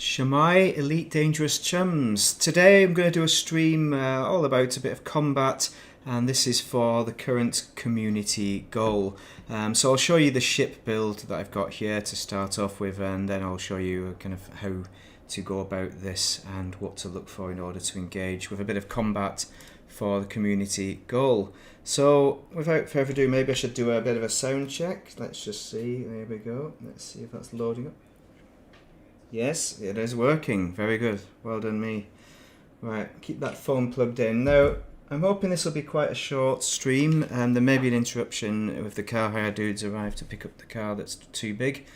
Shamai Elite Dangerous Chums. Today I'm going to do a stream all about a bit of combat, and this is for the current community goal. So I'll show you the ship build that I've got here to start off with, and then I'll show you kind of how to go about this and what to look for in order to engage with a bit of combat for the community goal. So without further ado, maybe I should do a bit of a sound check. Let's just see. There we go. Let's see if that's loading up. Yes, it is working. Very good. Well done me. Right, keep that phone plugged in. Now, I'm hoping this will be quite a short stream, and there may be an interruption if the car hire dudes arrive to pick up the car that's too big,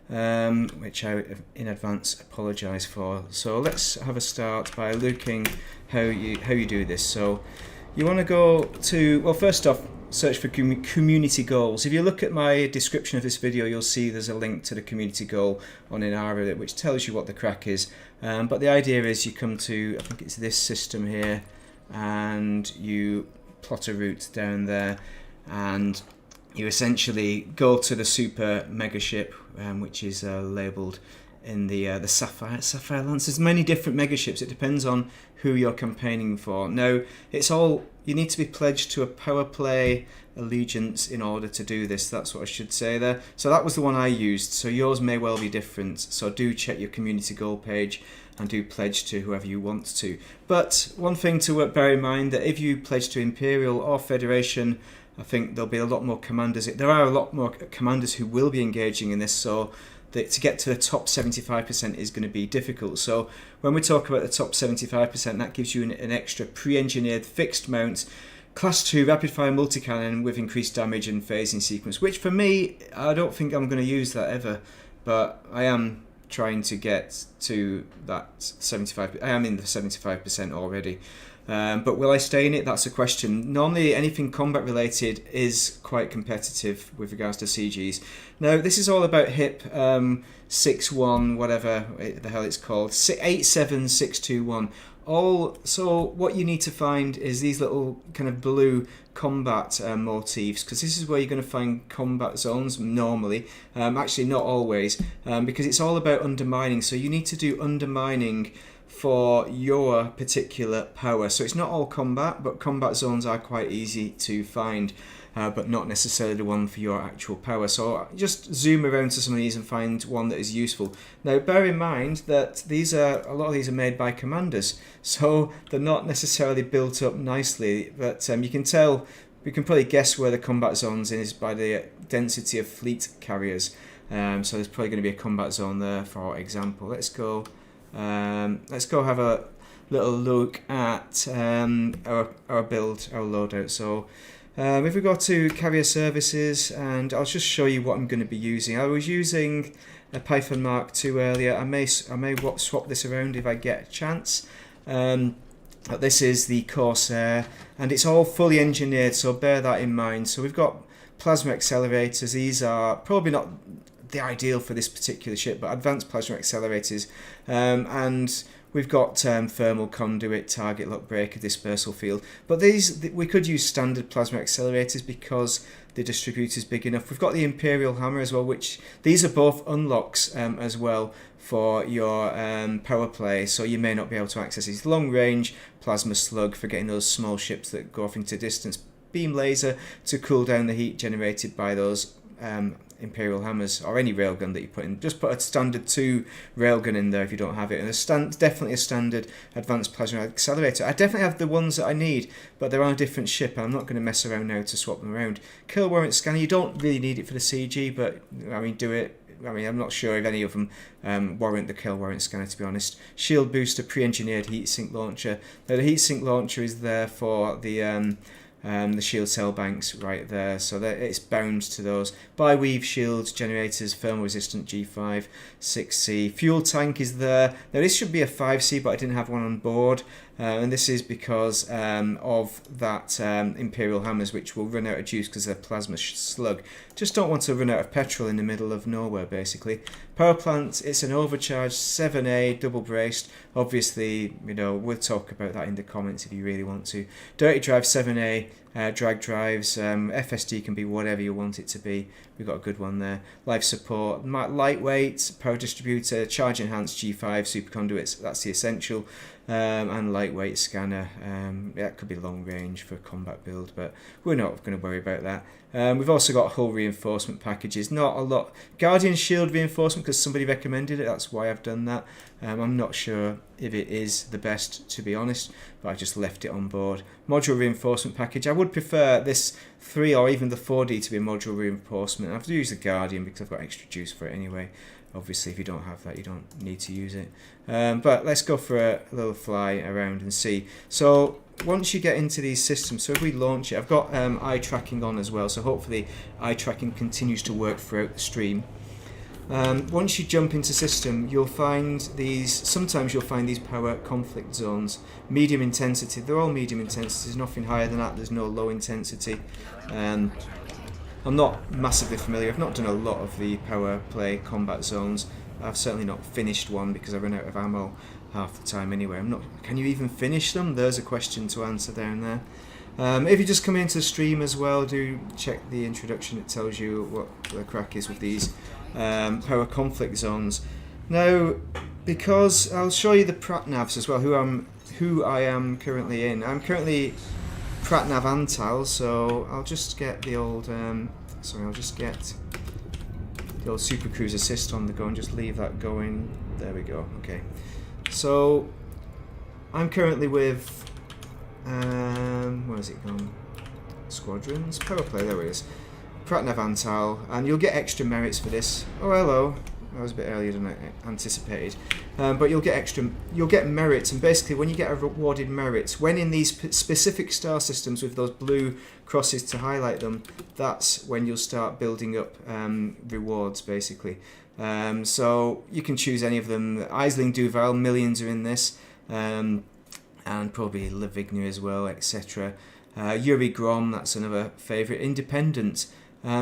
which I in advance apologise for. So let's have a start by looking how you do this. So you want to go to, well, first off, search for community goals. If you look at my description of this video, you'll see there's a link to the community goal on Inara which tells you what the crack is. But the idea is you come to, I think it's this system here, and you plot a route down there, and you essentially go to the super mega ship, which is labelled in the Sapphire Lance. There's many different mega ships. It depends on who you're campaigning for. Now, it's all, you need to be pledged to a power play allegiance in order to do this. That's what I should say there. So that was the one I used. So yours may well be different. So do check your community goal page and do pledge to whoever you want to. But one thing to bear in mind, that if you pledge to Imperial or Federation, I think there'll be a lot more commanders. There are a lot more commanders who will be engaging in this, so to get to the top 75% is going to be difficult. So when we talk about the top 75%, that gives you an extra pre-engineered fixed mount class 2 rapid fire multi-cannon with increased damage and phasing sequence, which for me, I don't think I'm going to use that ever, but I am trying to get to that 75%. I am in the 75% already. But will I stay in it? That's a question. Normally anything combat related is quite competitive with regards to CGs. Now this is all about HIP 61, whatever the hell it's called, 87621. So what you need to find is these little kind of blue combat motifs, because this is where you're going to find combat zones normally, actually not always, because it's all about undermining. So you need to do undermining for your particular power. So it's not all combat, but combat zones are quite easy to find, but not necessarily the one for your actual power. So just zoom around to some of these and find one that is useful. Now bear in mind that a lot of these are made by commanders, so they're not necessarily built up nicely, but you can tell, we can probably guess where the combat zones is by the density of fleet carriers. So there's probably going to be a combat zone there, for example. Let's go have a little look at our build, our loadout. So if we go to carrier services, and I'll just show you what I'm going to be using. I was using a Python Mark II earlier. I may swap this around if I get a chance. But this is the Corsair, and it's all fully engineered, so bear that in mind. So we've got plasma accelerators. These are probably not the ideal for this particular ship, but advanced plasma accelerators, and we've got thermal conduit, target lock breaker, dispersal field. But we could use standard plasma accelerators because the distributor is big enough. We've got the Imperial hammer as well, which these are both unlocks as well for your power play, so you may not be able to access these. Long range plasma slug for getting those small ships that go off into distance. Beam laser to cool down the heat generated by those Imperial hammers, or any railgun that you put in. Just put a standard 2 railgun in there if you don't have it, and definitely a standard advanced plasma accelerator. I definitely have the ones that I need, but they're on a different ship, and I'm not going to mess around now to swap them around. Kill warrant scanner, you don't really need it for the CG, but I mean, do it. I mean, I'm not sure if any of them warrant the kill warrant scanner, to be honest. Shield booster, pre-engineered heatsink launcher. Now the heatsink launcher is there for the shield cell banks right there, so that it's bound to those. Bi-weave shields, generators, thermal resistant G5, 6C. Fuel tank is there. Now this should be a 5C, but I didn't have one on board. And this is because of that Imperial hammers, which will run out of juice because they're plasma slug. Just don't want to run out of petrol in the middle of nowhere, basically. Power plant, it's an overcharged 7A, double braced. Obviously, you know, we'll talk about that in the comments if you really want to. Dirty drive 7A, drag drives, FSD can be whatever you want it to be. We've got a good one there. Life support, lightweight, power distributor, charge enhanced G5, super conduits, that's the essential, and lightweight scanner. That could be long range for a combat build, but we're not going to worry about that. We've also got hull reinforcement packages, not a lot. Guardian shield reinforcement because somebody recommended it, that's why I've done that. I'm not sure if it is the best, to be honest, but I just left it on board. Module reinforcement package, I would prefer this 3 or even the 4D to be module reinforcement. I've used the Guardian because I've got extra juice for it anyway. Obviously if you don't have that you don't need to use it. But let's go for a little fly around and see. So once you get into these systems, so if we launch it, I've got eye tracking on as well, so hopefully eye tracking continues to work throughout the stream. Once you jump into system, you'll find these, sometimes you'll find these power conflict zones, medium intensity. They're all medium intensity, there's nothing higher than that, there's no low intensity. I'm not massively familiar, I've not done a lot of the power play combat zones. I've certainly not finished one because I run out of ammo half the time anyway. Can you even finish them? There's a question to answer down there. If you just come into the stream as well, do check the introduction, it tells you what the crack is with these power conflict zones. Now, because I'll show you the Pratnavs as well, who I am currently in. I'm currently Pratnav Antal, so I'll just get the old Super Cruise assist on the go and just leave that going. There we go. Okay, so I'm currently with where has it gone? Squadrons, power play. There it is. Pratnav Antal, and you'll get extra merits for this. Oh, hello. I was a bit earlier than I anticipated, but you'll get merits, and basically when you get rewarded merits, when in these specific star systems with those blue crosses to highlight them, that's when you'll start building up rewards basically. So you can choose any of them. Aisling Duval, millions are in this, and probably Lavigna as well, etc. Yuri Grom, that's another favourite. Independent.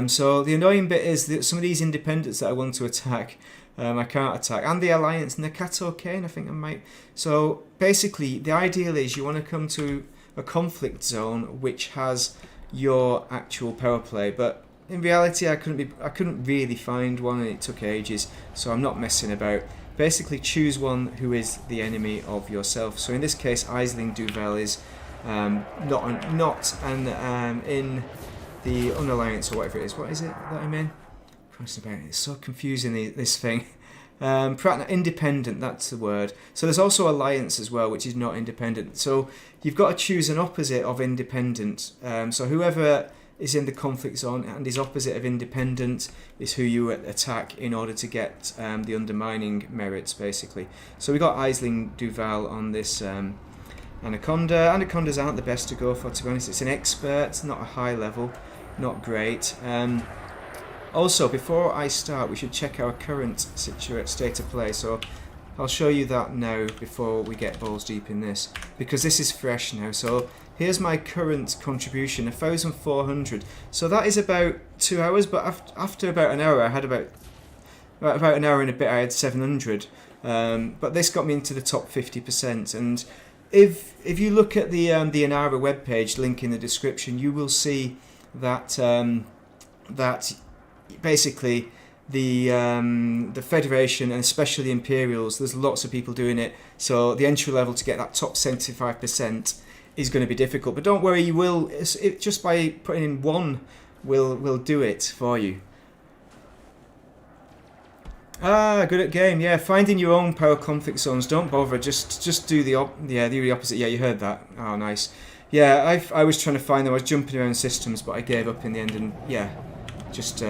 So the annoying bit is that some of these independents that I want to attack, I can't attack. And the Alliance, Nakato Kane, I think I might. So basically, the ideal is you want to come to a conflict zone which has your actual power play. But in reality, I couldn't really find one, and it took ages. So I'm not messing about. Basically, choose one who is the enemy of yourself. So in this case, Aisling Duval is not in the Unalliance or whatever it is. What is it that I'm in? It's so confusing, this thing. Independent, that's the word. So there's also Alliance as well, which is not independent. So you've got to choose an opposite of independent. So whoever is in the conflict zone and is opposite of independent is who you attack in order to get the undermining merits, basically. So we got Aisling Duval on this Anaconda. Anacondas aren't the best to go for, to be honest. It's an expert, not a high level. Not great. Also, before I start, we should check our current state of play. So I'll show you that now before we get balls deep in this, because this is fresh now. So here's my current contribution, 1,400. So that is about 2 hours, but after about an hour, I had about an hour and a bit. I had 700. But this got me into the top 50%. And if you look at the Inara webpage, link in the description, you will see that that basically the Federation and especially the Imperials, there's lots of people doing it. So the entry level to get that top 75% is going to be difficult. But don't worry, you will. Just by putting in one, will do it for you. Good at game. Yeah, finding your own power conflict zones. Don't bother. Just do the opposite. Yeah, you heard that. Oh, nice. Yeah, I was trying to find them. I was jumping around systems, but I gave up in the end. And yeah, just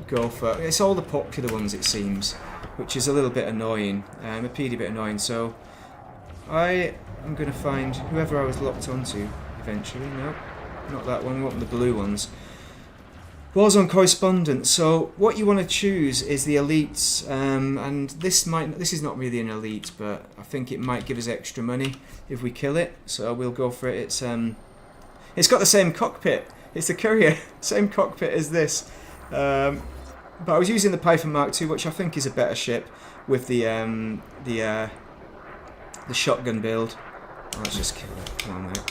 go for. It's all the popular ones, it seems, which is a little bit annoying. A bit annoying. So I am going to find whoever I was locked onto eventually. No, not that one. I want the blue ones. Warzone correspondent. So what you want to choose is the elites, and this is not really an elite, but I think it might give us extra money if we kill it. So we'll go for it. It's got the same cockpit. It's the Courier, same cockpit as this. But I was using the Python Mark II, which I think is a better ship with the shotgun build. Let's just kill it. Come on, mate.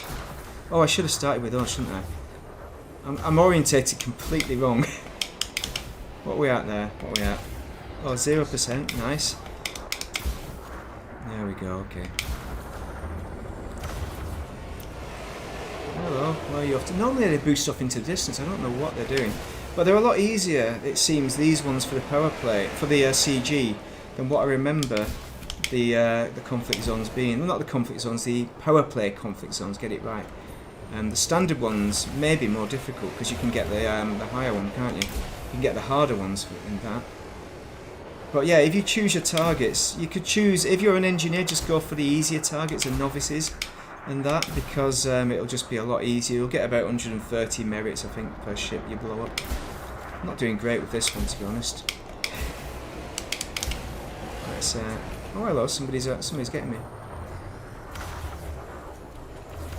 Oh, I should have started with those, shouldn't I? I'm orientated completely wrong. What are we at there? What are we at? Oh, 0%. Nice. There we go. Okay. Hello. Well, you have to. Normally they boost off into the distance. I don't know what they're doing, but they're a lot easier. It seems these ones for the power play, for the CG, than what I remember the conflict zones being. Well, not the conflict zones, the power play conflict zones. Get it right. The standard ones may be more difficult because you can get the higher one, can't you? You can get the harder ones in that. But yeah, if you choose your targets, you could choose, if you're an engineer, just go for the easier targets and novices and that, because it'll just be a lot easier. You'll get about 130 merits, I think, per ship you blow up. I'm not doing great with this one, to be honest. Let's, oh hello, somebody's getting me.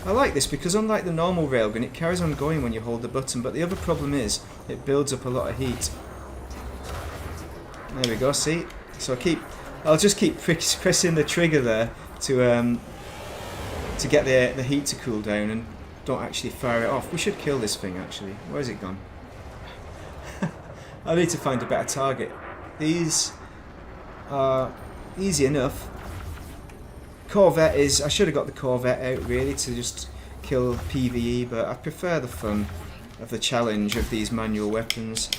I like this because unlike the normal railgun, it carries on going when you hold the button, but the other problem is it builds up a lot of heat. There we go, see? So I'll just keep pressing the trigger there to get the heat to cool down and don't actually fire it off. We should kill this thing actually. Where's it gone? I need to find a better target. These are easy enough. Corvette is, I should have got the Corvette out really to just kill PvE, but I prefer the fun of the challenge of these manual weapons,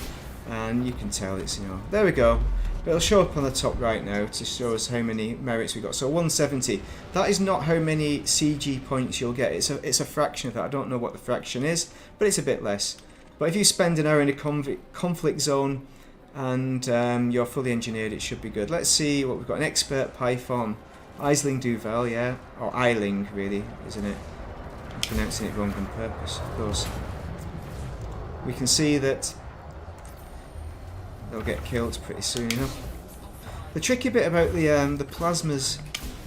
and you can tell it's, you know, there we go. It'll show up on the top right now to show us how many merits we got. So 170. That is not how many CG points you'll get. It's a fraction of that. I don't know what the fraction is, but it's a bit less. But if you spend an hour in a conflict zone and you're fully engineered, it should be good. Let's see what we've got. An expert Python. Isling Duval, yeah. Or Eiling, really, isn't it? I'm pronouncing it wrong on purpose, of course. We can see that they'll get killed pretty soon enough. The tricky bit about the plasmas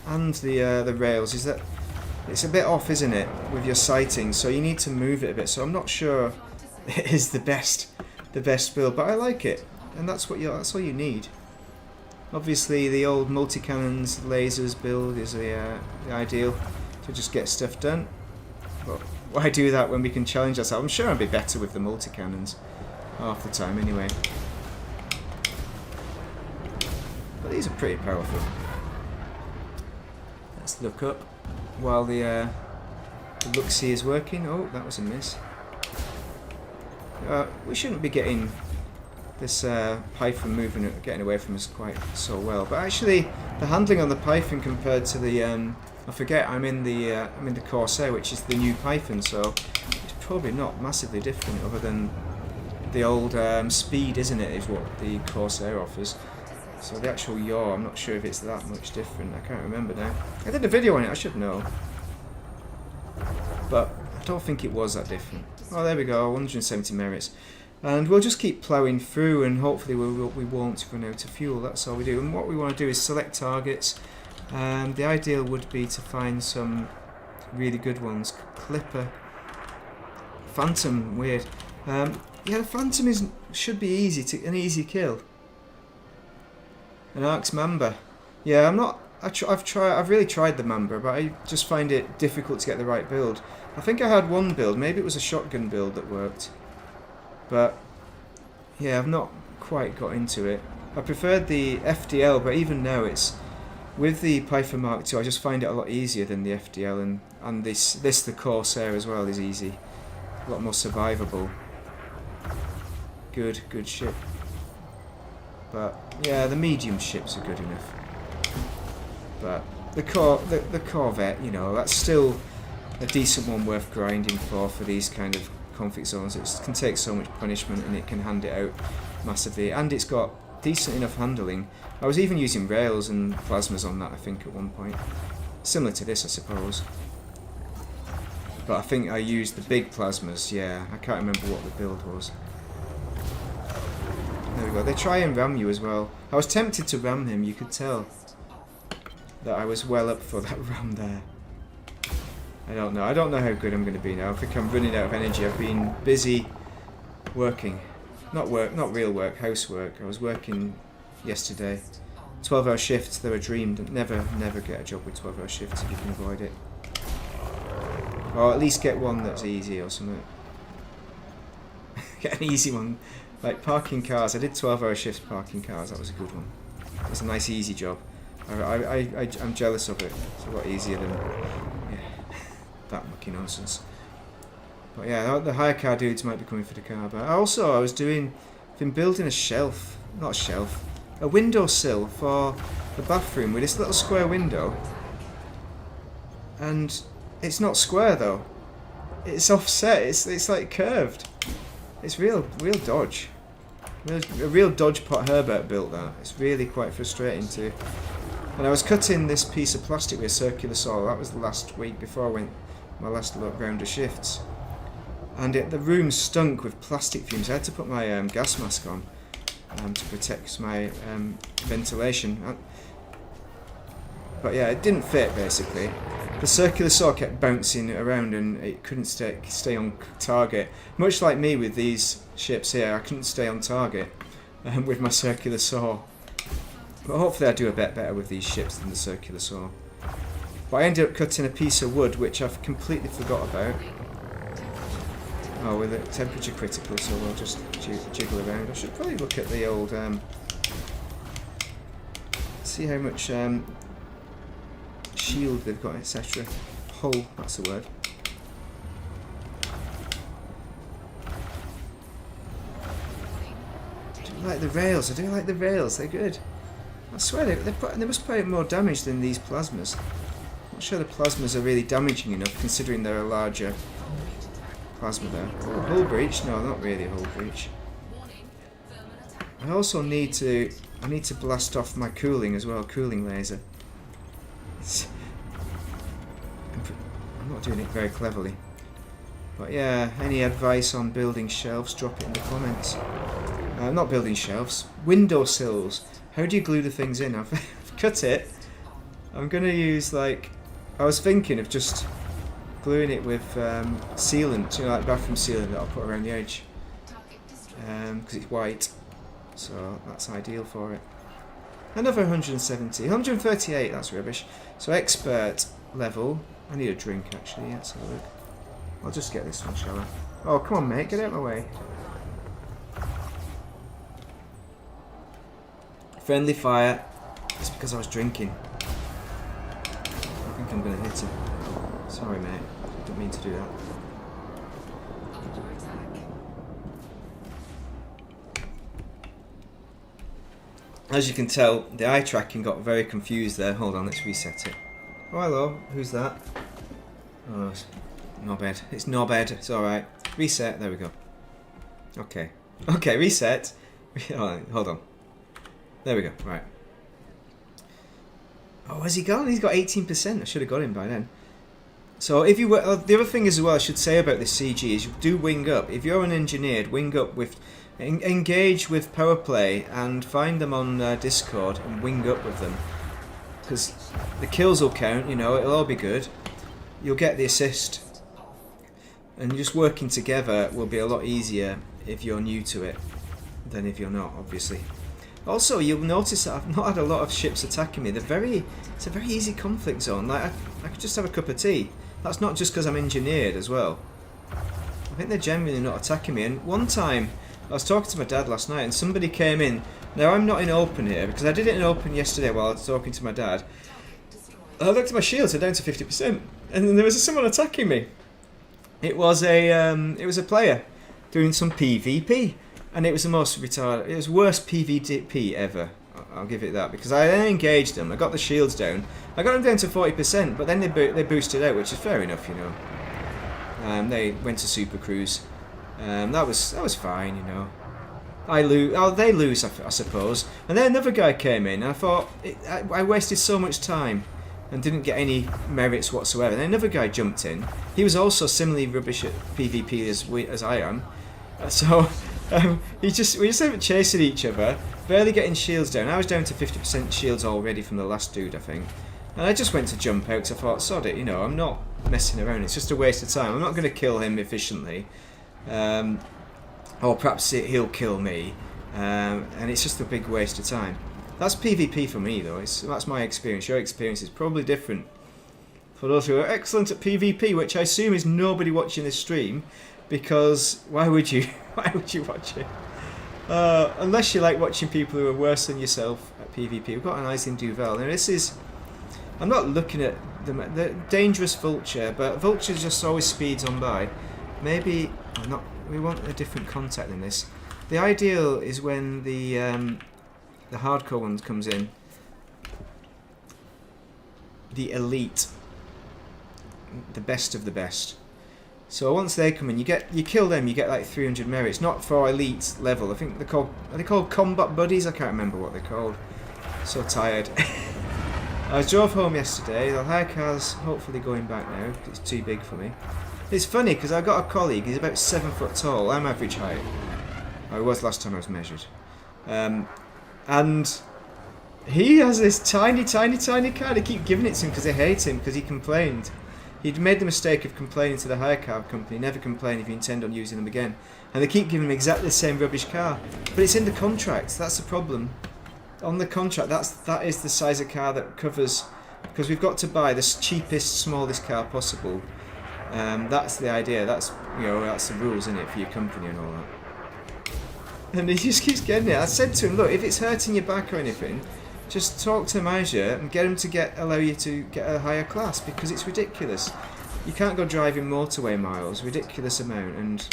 and the rails is that it's a bit off, isn't it, with your sighting? So you need to move it a bit. So I'm not sure it is the best build, but I like it, and that's all you need. Obviously, the old multi-cannons lasers build is the ideal to just get stuff done. But why do that when we can challenge ourselves? I'm sure I'd be better with the multi-cannons half the time anyway. But these are pretty powerful. Let's look up while the look-see is working. Oh, that was a miss. We shouldn't be getting this Python moving, getting away from us quite so well. But actually, the handling on the Python compared to the I forget, I'm in the Corsair, which is the new Python, so it's probably not massively different, other than the old speed, isn't it? Is what the Corsair offers. So the actual yaw, I'm not sure if it's that much different. I can't remember now. I did a video on it, I should know. But I don't think it was that different. Oh, there we go, 170 merits. And we'll just keep ploughing through, and hopefully we won't run out of fuel. That's all we do. And what we want to do is select targets. The ideal would be to find some really good ones. Clipper. Phantom, weird. Yeah, the Phantom should be an easy kill. An Arx Mamba. Yeah, I've really tried the Mamba, but I just find it difficult to get the right build. I think I had one build, maybe it was a shotgun build that worked. But yeah, I've not quite got into it. I preferred the FDL, but even now it's with the Python Mark II. I just find it a lot easier than the FDL, and this the Corsair as well is easy, a lot more survivable. Good ship. But yeah, the medium ships are good enough. But the Corvette, you know, that's still a decent one worth grinding for these kind of conflict zones. It can take so much punishment, and it can hand it out massively, and it's got decent enough handling. I was even using rails and plasmas on that, I think, at one point. Similar to this, I suppose. But I think I used the big plasmas, yeah. I can't remember what the build was. There we go. They try and ram you as well. I was tempted to ram him, you could tell that I was well up for that ram there. I don't know how good I'm going to be now. I think I'm running out of energy. I've been busy working. Not real work, housework. I was working yesterday. 12-hour shifts, they're a dream. Never get a job with 12-hour shifts if you can avoid it. Or at least get one that's easy or something. Get an easy one. Like parking cars. I did 12-hour shifts parking cars. That was a good one. It's a nice easy job. I'm jealous of it. It's a lot easier than that mucky nonsense. But yeah, the hire car dudes might be coming for the car. But also, I've been building a shelf, not a shelf, a windowsill for the bathroom with this little square window. And it's not square though. It's offset. It's like curved. It's real dodge. A real dodge pot Herbert built that. It's really quite frustrating too. And I was cutting this piece of plastic with a circular saw. That was the last week before I went my last round of shifts. And the room stunk with plastic fumes. I had to put my gas mask on to protect my ventilation. But yeah, it didn't fit basically. The circular saw kept bouncing around and it couldn't stay on target. Much like me with these ships here, I couldn't stay on target with my circular saw. But hopefully I do a bit better with these ships than the circular saw. But I ended up cutting a piece of wood which I've completely forgot about. Oh, with it temperature critical, so we'll just jiggle around. I should probably look at the old... see how much shield they've got, etc. Hull, that's the word. I do like the rails, they're good. I swear they must put out more damage than these plasmas. I'm not sure the plasmas are really damaging enough considering they're a larger plasma there. Oh, hull breach? No, not really a hull breach. I also need to blast off my cooling as well, cooling laser. I'm not doing it very cleverly. But yeah, any advice on building shelves, drop it in the comments. Not building shelves, windowsills. How do you glue the things in? I've cut it. I'm going to use like... I was thinking of just gluing it with sealant, you know, like bathroom sealant that I'll put around the edge. Because it's white. So that's ideal for it. Another 170. 138, that's rubbish. So expert level. I need a drink actually, let's have a look. I'll just get this one, shall I? Oh, come on mate, get out of my way. Friendly fire. It's because I was drinking. I think I'm going to hit him. Sorry mate, didn't mean to do that. As you can tell, the eye tracking got very confused there. Hold on, let's reset it. Oh, hello. Who's that? Oh, it's Knobhead. It's Knobhead. It's alright. Reset. There we go. Okay. Okay, reset. Oh, hold on. There we go. Right. Oh, has he gone? He's got 18%. I should have got him by then. So if you were... the other thing as well I should say about this CG is you do wing up. If you're an engineered, wing up with... engage with Powerplay and find them on Discord and wing up with them. Because the kills will count, you know, it'll all be good. You'll get the assist. And just working together will be a lot easier if you're new to it than if you're not, obviously. Also, you'll notice that I've not had a lot of ships attacking me. It's a very easy conflict zone. Like I could just have a cup of tea. That's not just because I'm engineered as well. I think they're genuinely not attacking me. And one time, I was talking to my dad last night and somebody came in. Now I'm not in open here because I did it in open yesterday while I was talking to my dad. I looked at my shields, they're down to 50%, and then there was someone attacking me. It was a player doing some PvP, and it was the most retarded. It was the worst PvP ever. I'll give it that because I then engaged them. I got the shields down. I got them down to 40%, but then they boosted out, which is fair enough, you know. They went to Super Cruise. That was fine, you know. I lose. Oh, they lose, I suppose. And then another guy came in. And I thought I wasted so much time and didn't get any merits whatsoever. And then another guy jumped in. He was also similarly rubbish at PvP as I am. So we just ended up chasing each other, barely getting shields down. I was down to 50% shields already from the last dude, I think. And I just went to jump out because I thought, sod it, you know, I'm not messing around. It's just a waste of time. I'm not going to kill him efficiently. Or perhaps he'll kill me, and it's just a big waste of time. That's PvP for me though, that's my experience. Your experience is probably different. for those who are excellent at PvP, which I assume is nobody watching this stream, because why would you? Why would you watch it? Unless you like watching people who are worse than yourself at PvP. We've got an Iceland Duvel. Now this is... I'm not looking at the dangerous vulture, but vulture just always speeds on by. Maybe... not. We want a different contact than this. The ideal is when the hardcore one comes in. The elite. The best of the best. So once they come in, you kill them, you get like 300 merits. Not for elite level. I think they're called... Are they called combat buddies? I can't remember what they're called. So tired. I drove home yesterday. The hire car's hopefully going back now. It's too big for me. It's funny because I got a colleague. He's about 7 foot tall. I'm average height. I was last time I was measured. And he has this tiny car. They keep giving it to him because they hate him because he complained. He'd made the mistake of complaining to the hire car company. Never complain if you intend on using them again. And they keep giving him exactly the same rubbish car. But it's in the contract. That's the problem. On the contract, that is the size of car that covers... Because we've got to buy the cheapest, smallest car possible. That's the idea. That's the rules, isn't it, for your company and all that. And he just keeps getting it. I said to him, look, if it's hurting your back or anything, just talk to the manager and get him to allow you to get a higher class, because it's ridiculous. You can't go driving motorway miles, ridiculous amount, and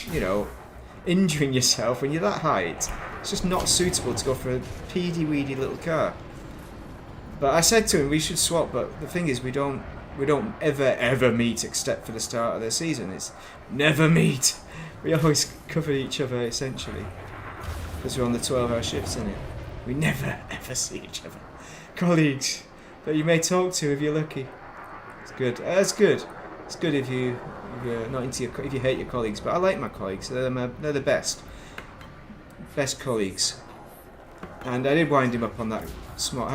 injuring yourself when you're that height. It's just not suitable to go for a peedy-weedy little car. But I said to him we should swap, but the thing is we don't ever meet except for the start of the season. It's never meet. We always cover each other essentially because we're on the 12-hour shifts, isn't it? We never ever see each other. Colleagues that you may talk to if you're lucky. It's good. It's good. It's good if you're not into if you hate your colleagues. But I like my colleagues. They're the best colleagues. And I did wind him up on that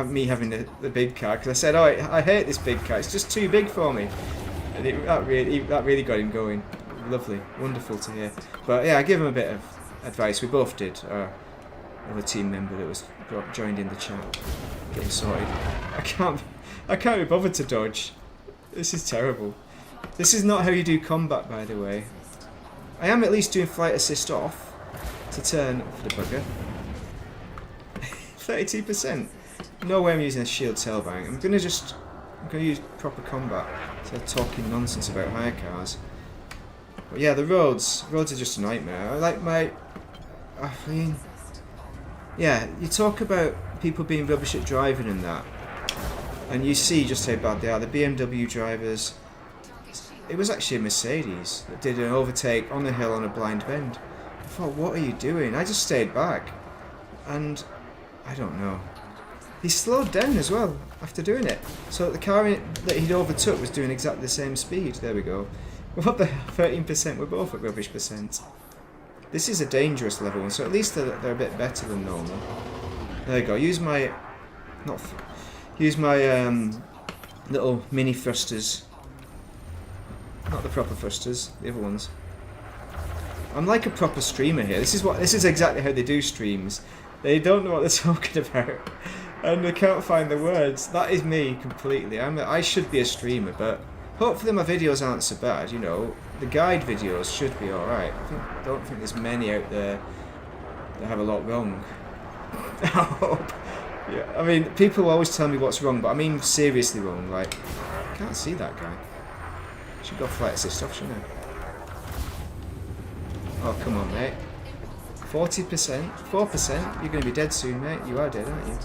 me having the big car, because I said, oh, I hate this big car. It's just too big for me. And that really got him going. Lovely, wonderful to hear. But yeah, I give him a bit of advice. We both did. Other team member that was joined in the chat, getting sorted. I can't be bothered to dodge. This is terrible. This is not how you do combat, by the way. I am at least doing flight assist off to turn for the bugger. 32%. No way I'm using a shield tailbank. I'm gonna use proper combat instead of talking nonsense about hire cars. But yeah, the roads are just a nightmare. Yeah, you talk about people being rubbish at driving and that, and you see just how bad they are. The BMW drivers, it was actually a Mercedes that did an overtake on a hill on a blind bend. I thought, what are you doing? I just stayed back, and I don't know. He slowed down as well after doing it, so the car that he'd overtook was doing exactly the same speed. There we go. What the hell? 13%. We're both at rubbish percent. This is a dangerous level one, so at least they're a bit better than normal. There you go. Use my little mini thrusters. Not the proper thrusters, the other ones. I'm like a proper streamer here. This is exactly how they do streams. They don't know what they're talking about, and they can't find the words. That is me completely. I should be a streamer, but hopefully my videos aren't so bad. The guide videos should be alright. I don't think there's many out there that have a lot wrong. I hope. Yeah, I mean, people always tell me what's wrong, but I mean seriously wrong. Like, I can't see that guy. I should go flight assist off, shouldn't I? Oh, come on, mate. 40%, 4%. You're going to be dead soon, mate. You are dead, aren't you?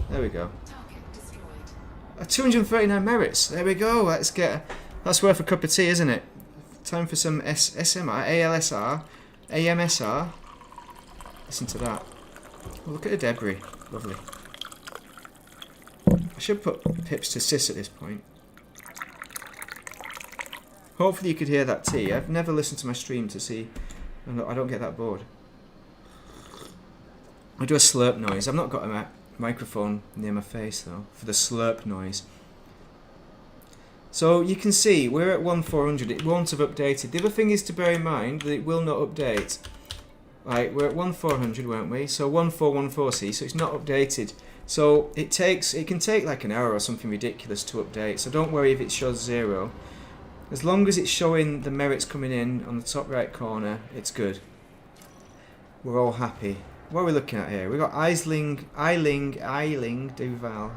There we go. 239 merits. There we go. That's worth a cup of tea, isn't it? Time for some SMR, ALSR, AMSR. Listen to that. Oh, look at the debris. Lovely. I should put pips to sis at this point. Hopefully you could hear that tea. I've never listened to my stream to see. I don't get that bored. I do a slurp noise. I've not got a microphone near my face though for the slurp noise. So you can see we're at 1400. It won't have updated. The other thing is to bear in mind that it will not update. Right, we're at 1400, weren't we? So 1414C. So it's not updated So it can take like an hour or something ridiculous to update, so don't worry if it shows 0. As long as it's showing the merits coming in on the top right corner, it's good. We're all happy. What are we looking at here? We've got Eiling Duval.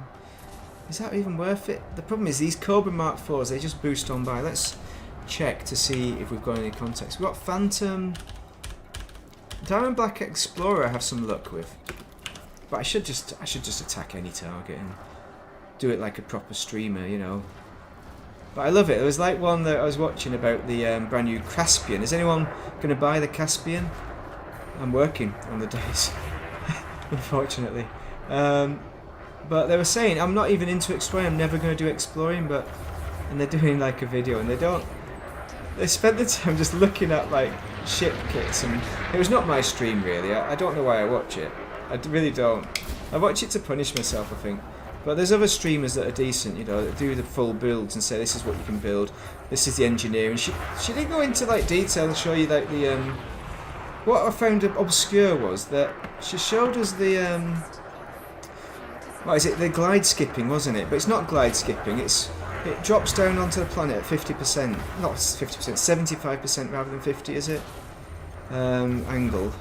Is that even worth it? The problem is these Cobra Mark 4s, they just boost on by. Let's check to see if we've got any context. We've got Phantom. Diamond Black Explorer I have some luck with. But I should just attack any target and do it like a proper streamer, you know. But I love it. There was like one that I was watching about the brand new Caspian. Is anyone going to buy the Caspian? I'm working on the days, unfortunately. But they were saying, I'm not even into exploring, I'm never going to do exploring, and they're doing like a video and they spent the time just looking at like ship kits, and it was not my stream really. I don't know why I watch it. I really don't. I watch it to punish myself, I think. But there's other streamers that are decent, you know, that do the full builds and say this is what you can build, this is the engineering. She didn't go into like detail and show you like the what I found obscure was that she showed us the what is it, the glide skipping, wasn't it? But it's not glide skipping, it drops down onto the planet at 50%, not 50%, 75% rather than 50, is it? Angle.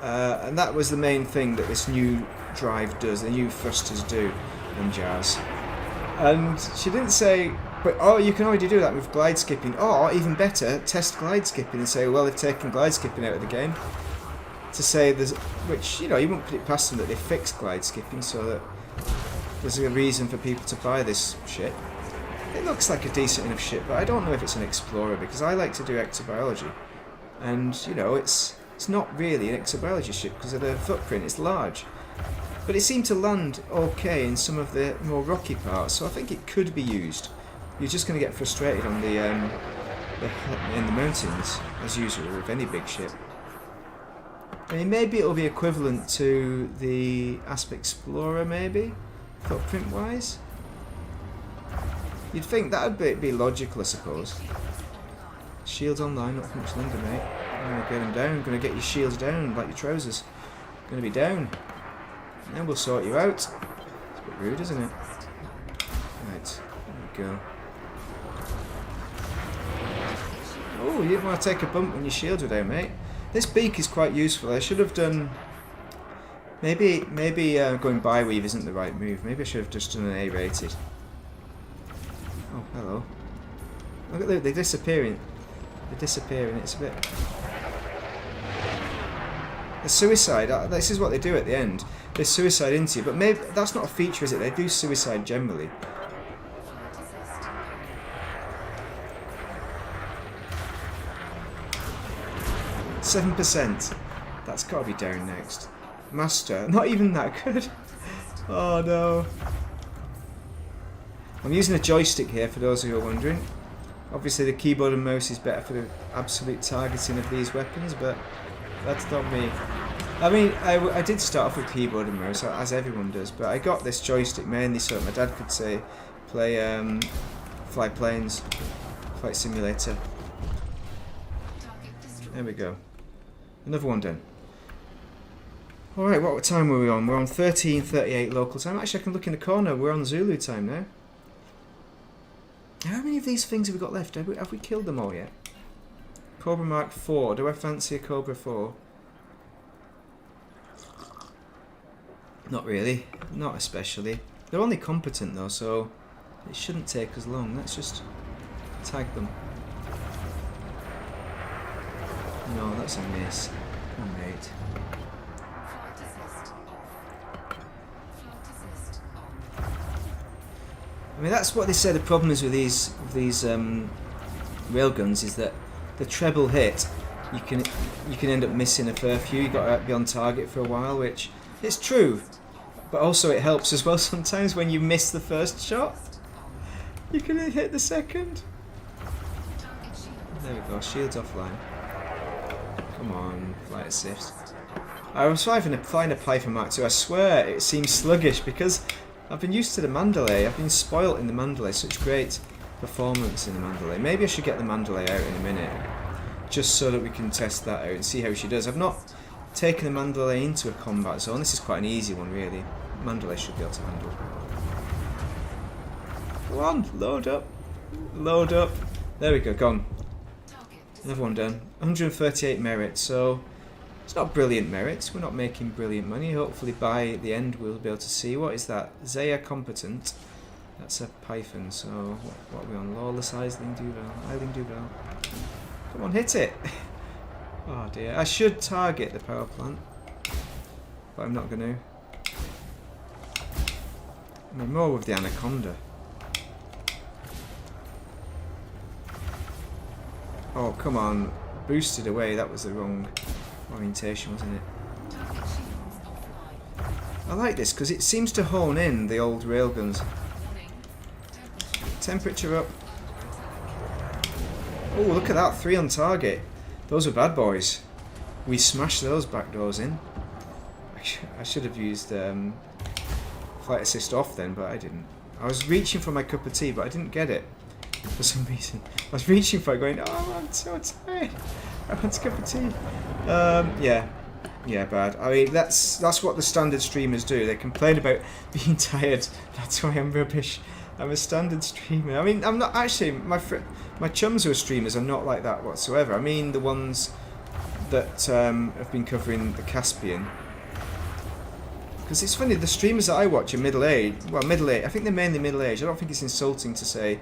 And that was the main thing that this new drive does, the new thrusters do, and jazz. And she didn't say, but oh, you can already do that with glide skipping, or even better, test glide skipping and say, well, they've taken glide skipping out of the game. To say there's, which, you know, you wouldn't put it past them that they fixed glide skipping so that there's a reason for people to buy this ship. It looks like a decent enough ship, but I don't know if it's an explorer because I like to do exobiology. And, you know, it's not really an exobiology ship because of the footprint, it's large. But it seemed to land okay in some of the more rocky parts, so I think it could be used. You're just going to get frustrated on in the mountains, as usual with any big ship. I mean, maybe it'll be equivalent to the Asp Explorer, maybe, footprint-wise. You'd think that would be logical, I suppose. Shields online, not for much longer, mate. I'm going to get them down. I'm going to get your shields down, like your trousers. Going to be down. Then we'll sort you out. It's a bit rude, isn't it? Right, there we go. Oh, you didn't want to take a bump when your shields were down, mate. This beak is quite useful. I should have done... Maybe going bi-weave isn't the right move. Maybe I should have just done an A-rated. Oh, hello. Look at they're disappearing. They're disappearing. It's a bit... The suicide, this is what they do at the end. They suicide into you, but maybe that's not a feature, is it? They do suicide generally. %. That's got to be down next. Master, not even that good. Oh no. I'm using a joystick here for those who are wondering. Obviously the keyboard and mouse is better for the absolute targeting of these weapons, but that's not me. I mean, I did start off with keyboard and mouse, as everyone does, but I got this joystick mainly so my dad could say, fly planes, flight simulator. There we go. Another one done. Alright, what time were we on? We're on 13:38 local time. Actually, I can look in the corner. We're on Zulu time now. How many of these things have we got left? Have we killed them all yet? Cobra Mark 4. Do I fancy a Cobra 4? Not really. Not especially. They're only competent though, so it shouldn't take us long. Let's just tag them. No, that's a miss. Oh, mate. I mean, that's what they say the problem is with these railguns is that the treble hit, you can end up missing a fair few. You've got to be on target for a while, which is true, but also it helps as well sometimes when you miss the first shot. You can hit the second. There we go. Shields offline. Come on, flight assist. I was flying a Python Mark II. I swear it seems sluggish because I've been used to the Mandalay. I've been spoilt in the Mandalay. Such great performance in the Mandalay. Maybe I should get the Mandalay out in a minute, just so that we can test that out and see how she does. I've not taken the Mandalay into a combat zone. This is quite an easy one, really. Mandalay should be able to handle. Go on, load up. Load up. There we go, gone. Another one done. 138 merit, so it's not brilliant merits. We're not making brilliant money. Hopefully by the end we'll be able to see. What is that? Zaya competent. That's a Python, so what are we on? Lawless Eiling Duval. Come on, hit it! Oh dear. I should target the power plant, but I'm not going to. I mean, more with the Anaconda. Oh, come on. Boosted away. That was the wrong orientation, wasn't it? I like this because it seems to hone in the old railguns. Temperature up. Oh, look at that. 3 on target. Those are bad boys. We smashed those back doors in. I should have used flight assist off then, but I didn't. I was reaching for my cup of tea, but I didn't get it. For some reason, I was reaching for it, going, "Oh, I'm so tired. I want a cup of tea." Yeah, bad. I mean, that's what the standard streamers do. They complain about being tired. That's why I'm rubbish. I'm a standard streamer. I mean, I'm not actually. My chums who are streamers are not like that whatsoever. I mean, the ones that have been covering the Caspian. Because it's funny, the streamers that I watch are middle-aged. Well, middle-aged. I think they're mainly middle-aged. I don't think it's insulting to say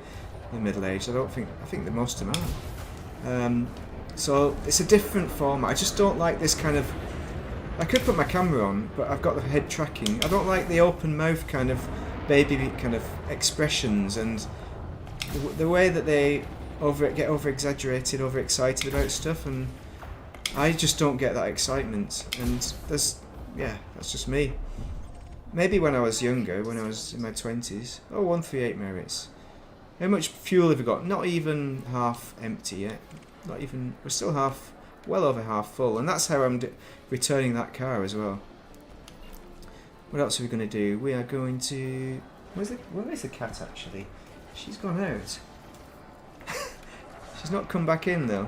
they're middle-aged. I think that most of them are. So it's a different format. I just don't like this kind of. I could put my camera on, but I've got the head tracking. I don't like the open mouth kind of baby kind of expressions and the way that they get over-exaggerated, over-excited about stuff, and I just don't get that excitement. And that's just me. Maybe when I was younger, when I was in my 20s. Oh, 138 merits. How much fuel have we got? Not even half empty yet. Not even. We're still well over half full, and that's how I'm returning that car as well. What else are we going to do? We are going to. Where is the cat actually? She's gone out. She's not come back in though.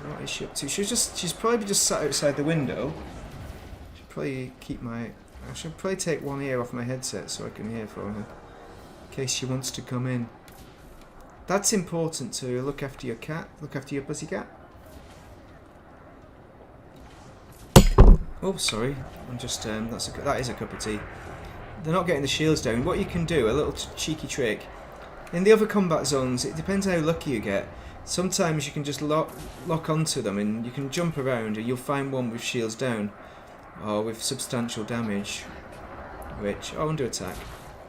What is she up to? She's probably just sat outside the window. I should probably take one ear off my headset so I can hear for her, in case she wants to come in. That's important to look after your cat, look after your pussycat. Oh, sorry, I'm just that is a cup of tea. They're not getting the shields down. What you can do, a little cheeky trick. In the other combat zones, it depends how lucky you get. Sometimes you can just lock onto them and you can jump around and you'll find one with shields down. Or with substantial damage, which are under attack,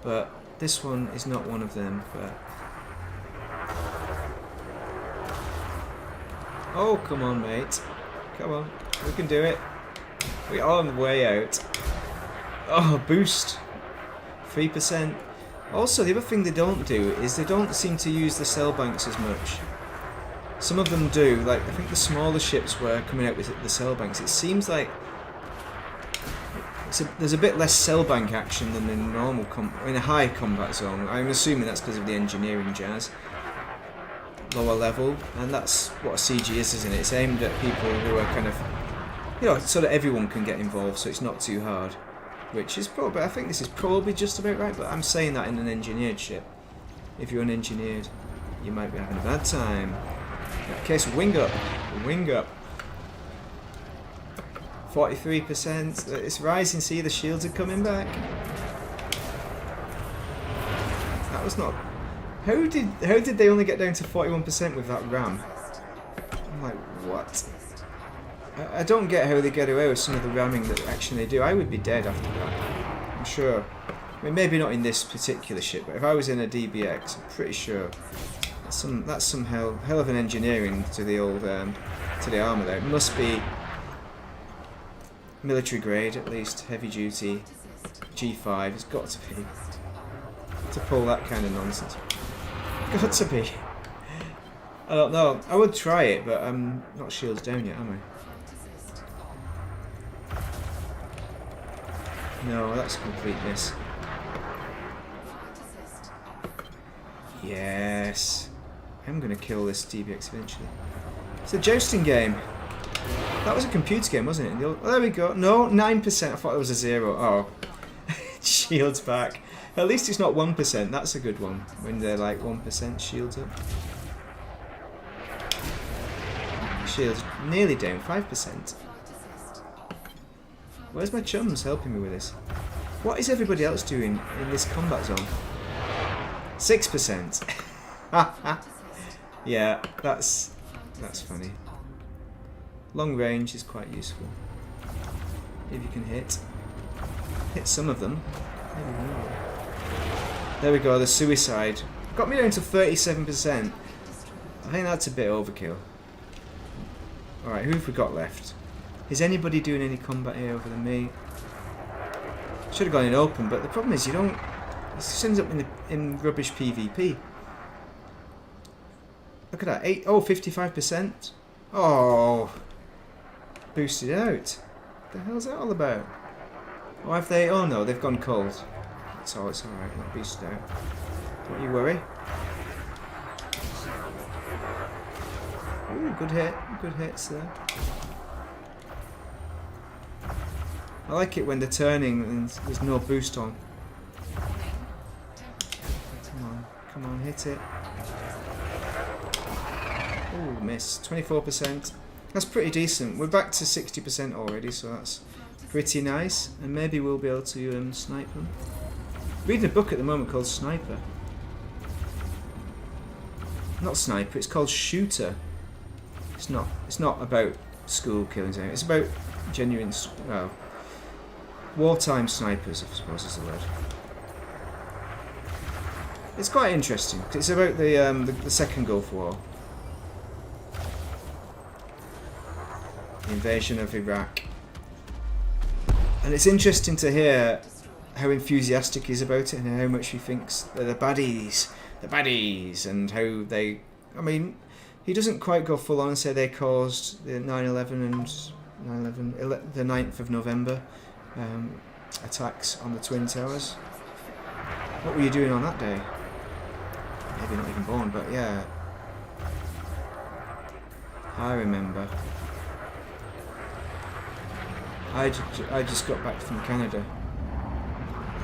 but this one is not one of them. But oh, come on, mate, come on, we can do it. We are on the way out. Oh, boost 3%. Also, the other thing they don't do is they don't seem to use the cell banks as much. Some of them do, like I think the smaller ships were coming out with the cell banks. It seems like there's a bit less cell bank action than in normal in a high combat zone. I'm assuming that's because of the engineering jazz. Lower level, and that's what a CG is, isn't it? It's aimed at people who are kind of, so that everyone can get involved, so it's not too hard. Which is probably, I think this is probably just about right, but I'm saying that in an engineered ship. If you're unengineered, you might be having a bad time. In that case, wing up. Wing up. 43%. It's rising. See, the shields are coming back. That was not. How did they only get down to 41% with that ram? I'm like, what? I don't get how they get away with some of the ramming that action they do. I would be dead after that. I'm sure. I mean, maybe not in this particular ship, but if I was in a DBX, I'm pretty sure that's some hell of an engineering to the old to the armour there. It must be military grade, at least heavy duty G5. It's got to be to pull that kind of nonsense. Got to be. I don't know. I would try it, but I'm not shields down yet, am I? No, that's completeness. Yes. I'm going to kill this DBX eventually. It's a jousting game. That was a computer game, wasn't it? Oh, there we go. No, 9%. I thought it was a 0. Oh. shields back. At least it's not 1%. That's a good one. When they're like 1% shields up. Shields nearly down. 5%. Where's my chums helping me with this? What is everybody else doing in this combat zone? 6%. Yeah, that's funny. Long range is quite useful. If you can hit some of them. Maybe more. There we go, the suicide. Got me down to 37%. I think that's a bit overkill. Alright, who have we got left? Is anybody doing any combat here other than me? Should have gone in open, but the problem is you don't... It just ends up in rubbish PvP. Look at that. 55%. Oh, boosted out. What the hell's that all about? Oh, have they? Oh no, they've gone cold. It's alright, not boosted out. Don't you worry. Ooh, good hit. Good hits there. I like it when they're turning and there's no boost on. Come on, hit it. Ooh, miss. 24%. That's pretty decent. We're back to 60% already, so that's pretty nice. And maybe we'll be able to snipe them. Reading a book at the moment called Sniper. Not Sniper, it's called Shooter. It's not about school killings. It's about genuine, well, wartime snipers, I suppose is the word. It's quite interesting. It's about the Second Gulf War. The invasion of Iraq. And it's interesting to hear how enthusiastic he is about it and how much he thinks they're the baddies, and how they... I mean, he doesn't quite go full on and say they caused the 9/11 and the 9th of November attacks on the Twin Towers. What were you doing on that day? Maybe not even born, but yeah. I remember. I just got back from Canada,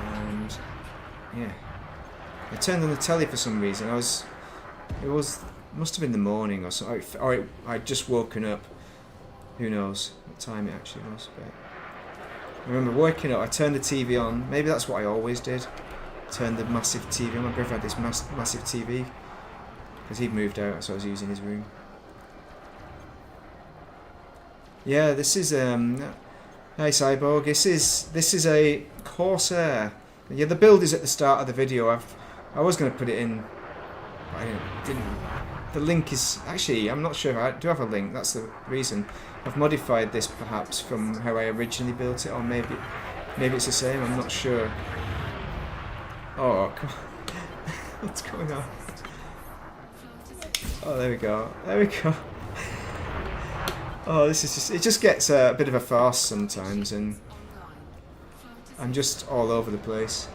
and yeah, I turned on the telly for some reason. Must have been the morning or something, or I'd just woken up. Who knows what time it actually was? But I remember waking up. I turned the TV on. Maybe that's what I always did. Turned the massive TV on. My brother had this massive TV because he'd moved out, so I was using his room. Yeah, this is Hey Cyborg, this is a Corsair. Yeah, the build is at the start of the video. I was going to put it in, but I didn't. The link is actually, I'm not sure if I do have a link. That's the reason. I've modified this perhaps from how I originally built it, or maybe it's the same. I'm not sure. Oh, come on. What's going on? Oh, there we go. There we go. Oh, this is just... It just gets a bit of a farce sometimes, and I'm just all over the place.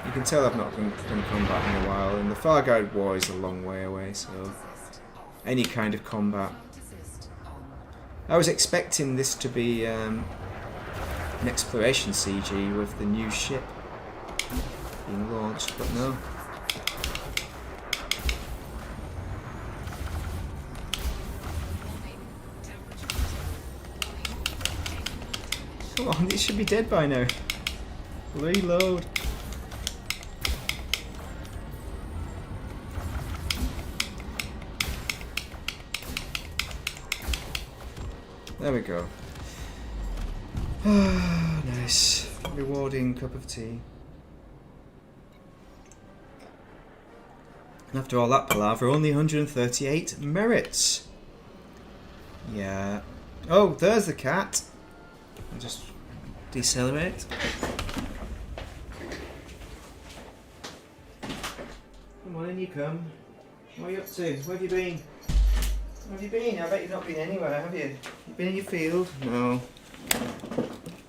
You can tell I've not done combat in a while, and the Farguard War is a long way away, so... Any kind of combat. I was expecting this to be an exploration CG with the new ship being launched, but no. Come on, it should be dead by now. Reload. There we go. Ah, nice. Rewarding cup of tea. And after all that palaver, only 138 merits. Yeah. Oh, there's the cat. I'll just decelerate. Come on, in you come. What are you up to? Where have you been? Where have you been? I bet you've not been anywhere, have you? You've been in your field? No.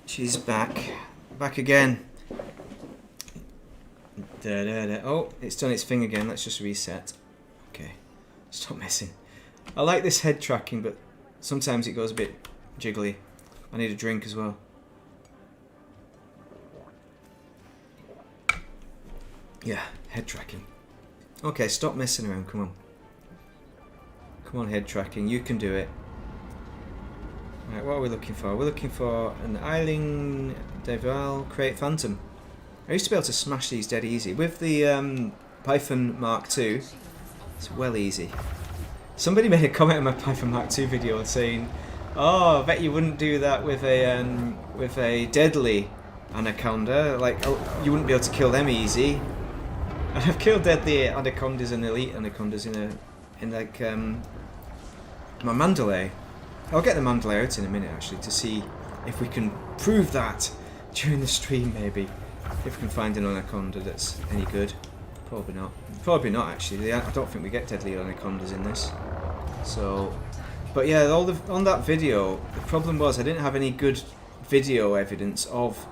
She's back. Back again. Da, da, da. Oh, it's done its thing again. Let's just reset. Okay. Stop messing. I like this head tracking, but sometimes it goes a bit jiggly. I need a drink as well. Yeah, head tracking. Okay, stop messing around, come on. Come on, head tracking, you can do it. Right, what are we looking for? We're looking for an Eileen Deval Create Phantom. I used to be able to smash these dead easy. With the Python Mark II, it's well easy. Somebody made a comment on my Python Mark II video saying, "Oh, I bet you wouldn't do that with a deadly anaconda. Like, oh, you wouldn't be able to kill them easy." And I've killed deadly anacondas and elite anacondas in like my Mandalay. I'll get the Mandalay out in a minute actually to see if we can prove that during the stream maybe. If we can find an anaconda that's any good. Probably not. Probably not actually. I don't think we get deadly anacondas in this. So, but yeah, on that video, the problem was I didn't have any good video evidence of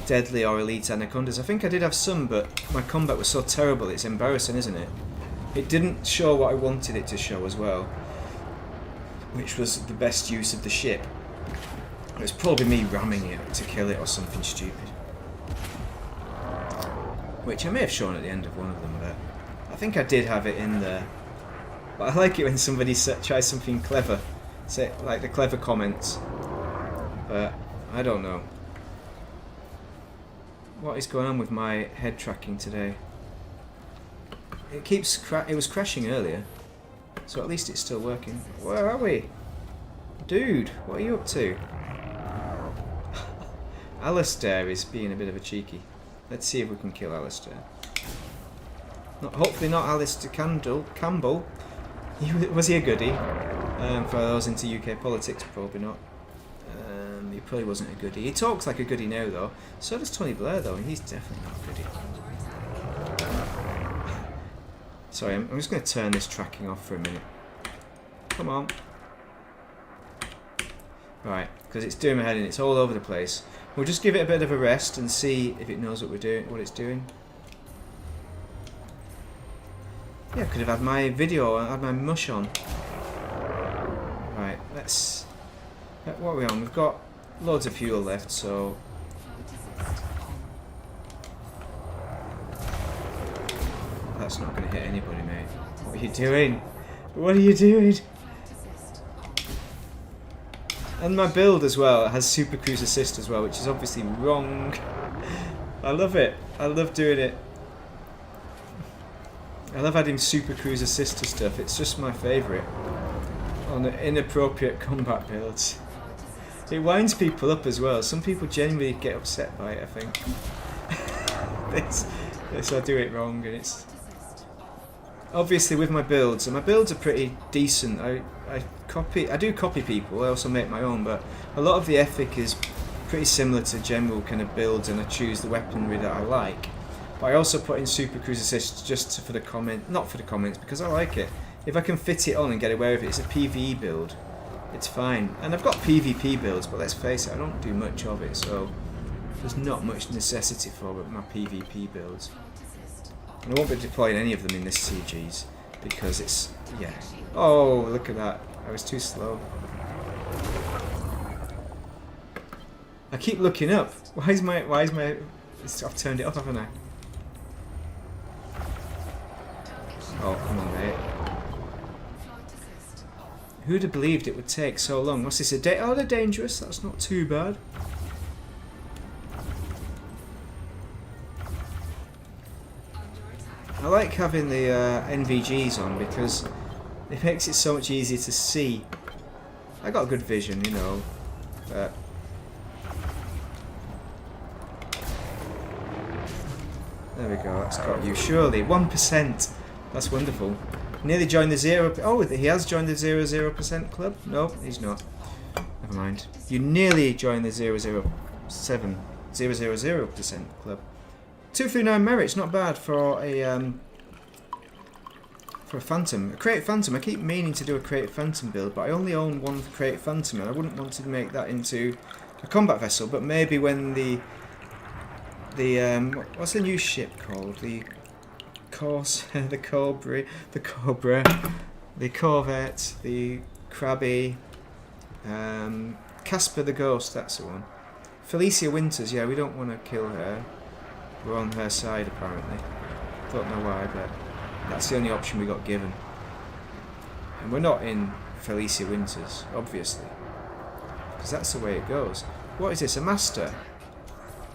deadly or elite anacondas. I think I did have some, but my combat was so terrible, it's embarrassing, isn't it? It didn't show what I wanted it to show as well, which was the best use of the ship. It was probably me ramming it to kill it or something stupid. Which I may have shown at the end of one of them, but I think I did have it in there. But I like it when somebody tries something clever, say like the clever comments. But I don't know. What is going on with my head tracking today? It was crashing earlier, so at least it's still working. Where are we? Dude, what are you up to? Alistair is being a bit of a cheeky. Let's see if we can kill Alistair. Hopefully not Alistair Campbell. Was he a goodie? For those into UK politics, probably not. He probably wasn't a goodie. He talks like a goodie now, though. So does Tony Blair, though, and he's definitely not a goodie. Sorry, I'm just going to turn this tracking off for a minute. Come on. Right, because it's doing my head in. It's all over the place. We'll just give it a bit of a rest and see if it knows what it's doing. Yeah, I could have had my video, I had my mush on. Right, let's... What are we on? We've got loads of fuel left, so... That's not going to hit anybody, mate. What are you doing? What are you doing? And my build as well has Super Cruise Assist as well, which is obviously wrong. I love it. I love doing it. I love adding Super Cruise Assist to stuff. It's just my favourite on the inappropriate combat builds. It winds people up as well. Some people genuinely get upset by it, I think. I do it wrong, and it's obviously with my builds, and my builds are pretty decent. I do copy people. I also make my own, but a lot of the ethic is pretty similar to general kind of builds, and I choose the weaponry that I like. But I also put in Super Cruise Assist just for the not for the comments, because I like it. If I can fit it on and get away with it, it's a PvE build. It's fine. And I've got PvP builds, but let's face it, I don't do much of it, so there's not much necessity for my PvP builds. And I won't be deploying any of them in this CGs, because it's, yeah. Oh, look at that. I was too slow. I keep looking up. Why is my, I've turned it off, haven't I? Oh, come on, mate. Who'd have believed it would take so long? What's this, oh, they're dangerous. That's not too bad. I like having the NVGs on because it makes it so much easier to see. I got good vision, you know, but there we go, that's got you. Surely, 1%. That's wonderful. Nearly joined the 0... Oh, he has joined the 0% club? No, he's not. Never mind. You nearly joined the 007... 000% club. 239 merits, not bad for a Phantom. A Create Phantom. I keep meaning to do a Create Phantom build, but I only own one Create Phantom, and I wouldn't want to make that into a combat vessel. But maybe when the what's the new ship called? The Cobra, the Corvette, the Krabby, Casper the Ghost. That's the one. Felicia Winters. Yeah, we don't want to kill her. We're on her side apparently. Don't know why, but that's the only option we got given. And we're not in Felicia Winters, obviously, because that's the way it goes. What is this? A master?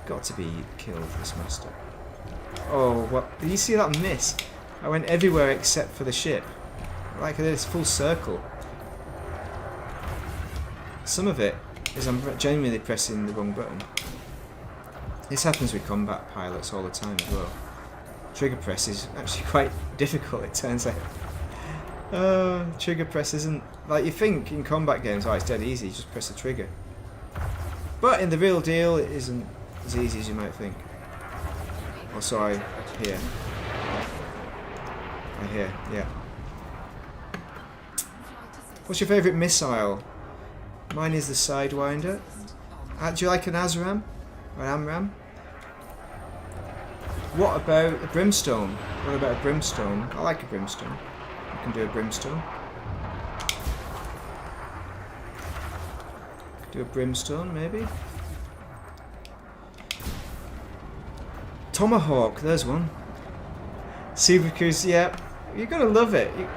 Got to be killed, this master. Oh, what? Did you see that miss? I went everywhere except for the ship. Like this full circle. Some of it is I'm genuinely pressing the wrong button. This happens with combat pilots all the time as well. Trigger press is actually quite difficult, it turns out. Trigger press isn't... Like you think in combat games, oh, it's dead easy, just press the trigger. But in the real deal, it isn't as easy as you might think. Also, I hear, yeah. What's your favourite missile? Mine is the Sidewinder. Do you like an ASRAM? Or an AMRAM? What about a Brimstone? What about a Brimstone? I like a Brimstone. I can do a Brimstone. Do a Brimstone, maybe? Tomahawk, there's one. Super Cruise, yeah. You're gonna love it. You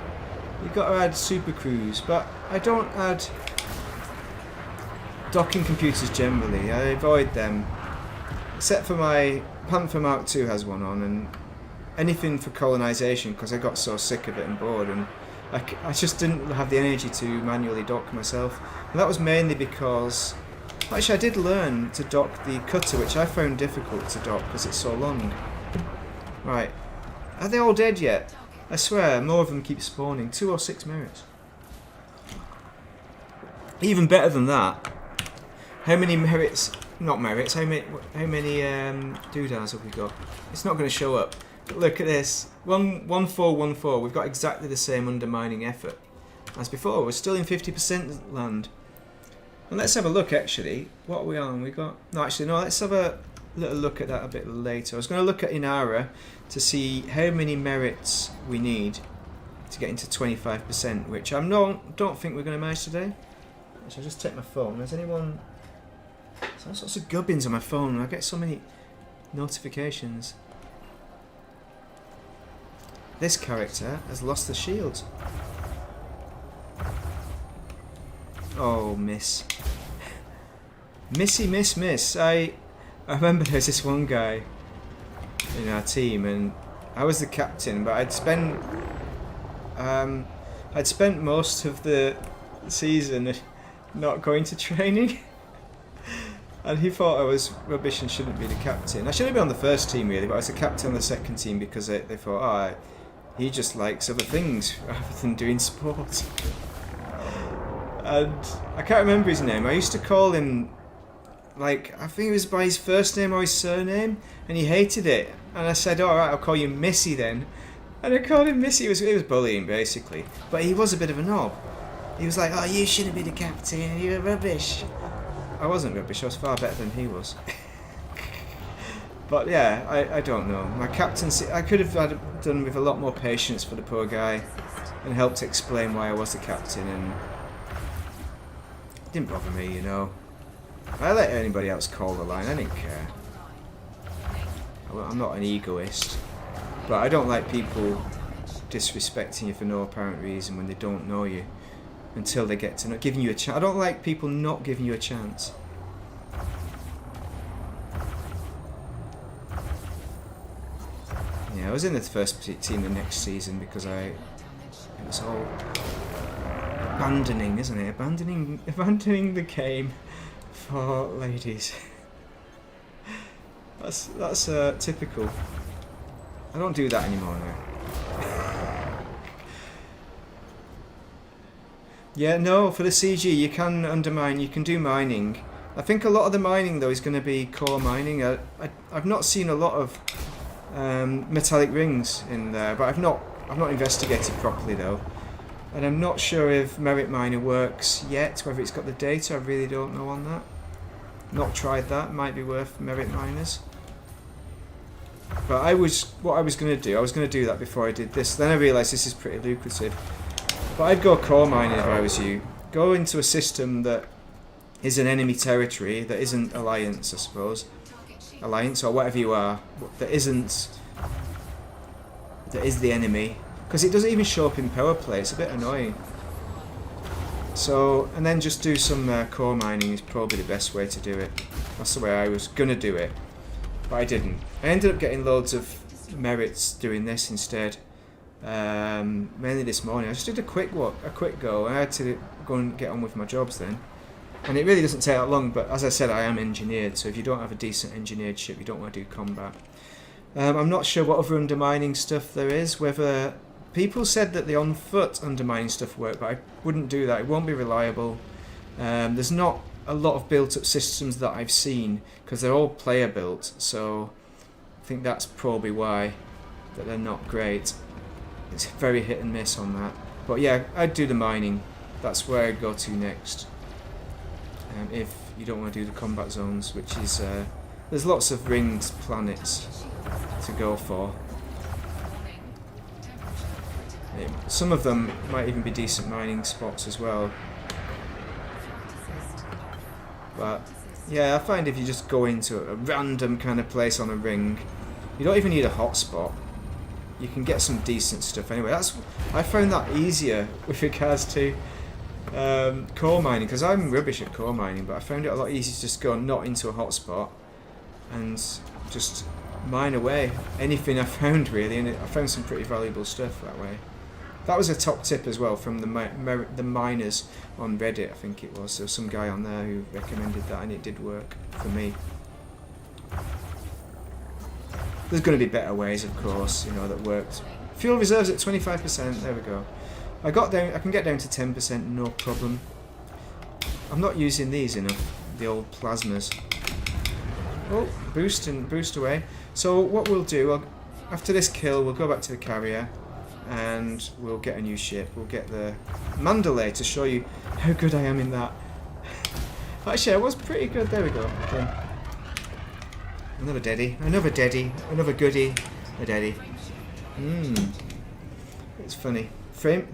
got to add Super Cruise, but I don't add docking computers generally. I avoid them, except for my Panther Mark II has one on, and anything for colonisation because I got so sick of it and bored, and I just didn't have the energy to manually dock myself. And that was mainly because actually I did learn to dock the cutter, which I found difficult to dock because it's so long. Right, are they all dead yet? I swear, more of them keep spawning. 2 or 6 merits. Even better than that, how many merits, not merits, how many doodads have we got? It's not going to show up. But look at this, 1414, we've got exactly the same undermining effort as before. We're still in 50% land. And let's have a look actually, what are we on? Let's have a little look at that a bit later. I was going to look at Inara to see how many merits we need to get into 25%, which I don't think we're going to manage today. So I'll just take my phone. Has anyone... There's all sorts of gubbins on my phone. I get so many notifications. This character has lost the shield. Oh, miss. Missy, miss. I remember there was this one guy in our team, and I was the captain, but I'd spent most of the season not going to training, and he thought I was rubbish and shouldn't be the captain. I shouldn't be on the first team really, but I was the captain on the second team because they thought, oh, he just likes other things rather than doing sport. And I can't remember his name. I used to call him, like, I think it was by his first name or his surname, and he hated it. And I said, alright, I'll call you Missy then. And I called him Missy. It was bullying, basically. But he was a bit of a knob. He was like, oh, you shouldn't be the captain, you're rubbish. I wasn't rubbish, I was far better than he was. But yeah, I don't know. My captaincy, I could have done with a lot more patience for the poor guy and helped explain why I was the captain, and it didn't bother me, you know. I let anybody else call the line, I didn't care. I'm not an egoist, but I don't like people disrespecting you for no apparent reason when they don't know you until they get to know, giving you a chance. I don't like people not giving you a chance. Yeah, I was in the first team the next season because it was all abandoning, isn't it? Abandoning the game for ladies. That's typical. I don't do that anymore now. Yeah, no, for the CG you can undermine, you can do mining. I think a lot of the mining though is going to be core mining. I've not seen a lot of metallic rings in there, but I've not investigated properly though, and I'm not sure if Merit Miner works yet. Whether it's got the data, I really don't know on that. Not tried that. Might be worth Merit Miners. But what I was going to do that before I did this. Then I realised this is pretty lucrative. But I'd go core mining if I was you. Go into a system that is an enemy territory, that isn't Alliance, I suppose. Alliance, or whatever you are, that isn't that is the enemy, because it doesn't even show up in power play. It's a bit annoying. So, and then just do some core mining is probably the best way to do it. That's the way I was gonna do it, but I didn't. I ended up getting loads of merits doing this instead. Mainly this morning. I just did a quick go. I had to go and get on with my jobs then. And it really doesn't take that long, but as I said, I am engineered, so if you don't have a decent engineered ship, you don't want to do combat. I'm not sure what other undermining stuff there is, whether... People said that the on-foot undermining stuff worked, but I wouldn't do that. It won't be reliable. There's not a lot of built-up systems that I've seen, because they're all player-built, so I think that's probably why that they're not great. It's very hit and miss on that. But yeah, I'd do the mining. That's where I'd go to next. If you don't want to do the combat zones, which is... there's lots of ringed planets to go for. Some of them might even be decent mining spots as well. But yeah, I find if you just go into a random kind of place on a ring, you don't even need a hotspot. You can get some decent stuff anyway. I found that easier with regards to core mining, because I'm rubbish at core mining, but I found it a lot easier to just go not into a hotspot and just mine away anything I found really, and I found some pretty valuable stuff that way. That was a top tip as well from the miners on Reddit, I think it was. There was some guy on there who recommended that, and it did work for me. There's going to be better ways, of course, you know, that worked. Fuel reserves at 25%. There we go. I can get down to 10%, no problem. I'm not using these enough, the old plasmas. Oh, boost away. So what we'll do, after this kill, we'll go back to the carrier. And we'll get a new ship. We'll get the Mandalay to show you how good I am in that. Actually, I was pretty good. There we go. Okay. Another deadie. Another deadie. Another goodie. A deadie. It's funny.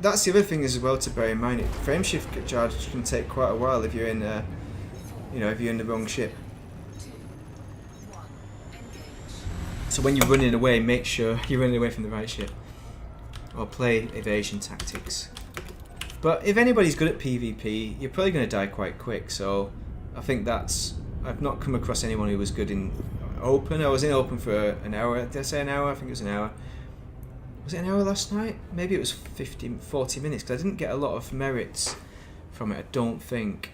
That's the other thing as well to bear in mind. Frame shift charge can take quite a while if you're in, if you're in the wrong ship. So when you're running away, make sure you're running away from the right ship. Or play evasion tactics. But if anybody's good at PvP, you're probably going to die quite quick, so I think I've not come across anyone who was good in open. I was in open for an hour. Did I say an hour? I think it was an hour. Was it an hour last night? Maybe it was 40 minutes, because I didn't get a lot of merits from it, I don't think.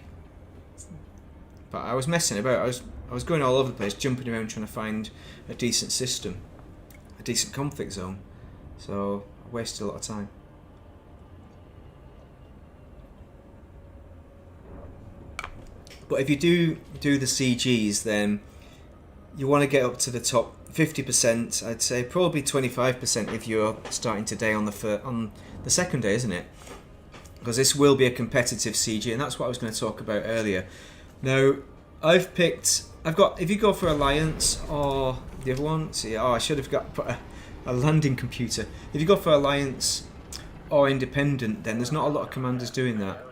But I was messing about. I was going all over the place, jumping around trying to find a decent system, a decent conflict zone. So wasted a lot of time. But if you do the CGs, then you want to get up to the top 50%. I'd say probably 25% if you're starting today on the second day, isn't it? Because this will be a competitive CG, and that's what I was going to talk about earlier. Now, if you go for Alliance or the other one, see, I should have put a landing computer. If you go for Alliance or Independent, then there's not a lot of commanders doing that.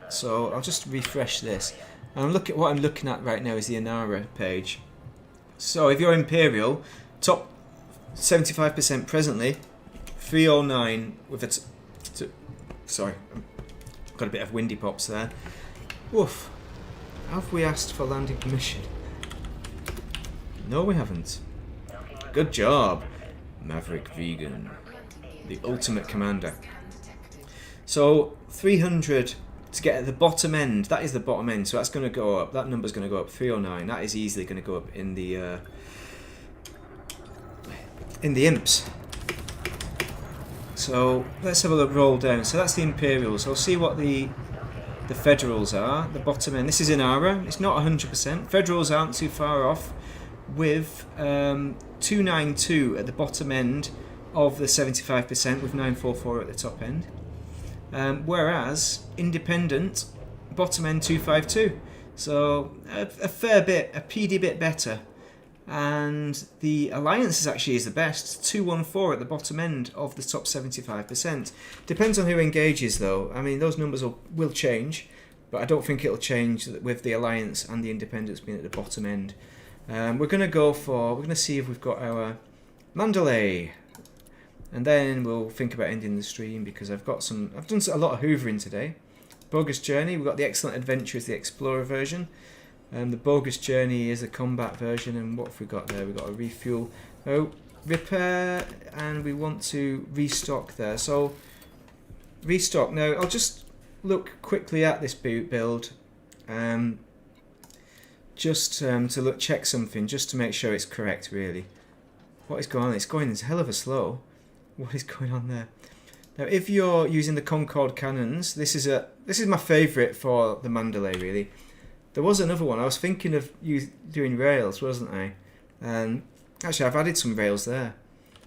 So I'll just refresh this. And what I'm looking at right now is the Inara page. So if you're Imperial, top 75% presently, 309 with a sorry, got a bit of windy pops there. Woof. Have we asked for landing permission? No, we haven't. Good job, Maverick Vegan, the ultimate commander. So 300 to get at the bottom end. That is the bottom end, so that's going to go up. That number's going to go up. 309. That is easily going to go up in the imps. So let's have a look. Roll down. So that's the Imperials. So I'll see what the Federals are. The bottom end. This is Inara. It's not 100%. Federals aren't too far off, with 292 at the bottom end of the 75%, with 944 at the top end. Whereas Independent, bottom end 252. So a fair bit, a PD bit better. And the Alliance actually is the best, 214 at the bottom end of the top 75%. Depends on who engages though. I mean, those numbers will change, but I don't think it'll change with the Alliance and the Independents being at the bottom end. We're going to see if we've got our Mandalay. and then we'll think about ending the stream because I've done a lot of hoovering today. Bogus Journey, we've got the Excellent Adventure as the Explorer version. The Bogus Journey is a combat version, and what have we got there? We've got a refuel, repair, and we want to restock there. So, restock. Now, I'll just look quickly at this build, just to check something, just to make sure it's correct, really. What is going on? It's going a hell of a slow. What is going on there? Now, if you're using the Concorde cannons, this is my favourite for the Mandalay, really. There was another one. I was thinking of doing rails, wasn't I? Actually, I've added some rails there.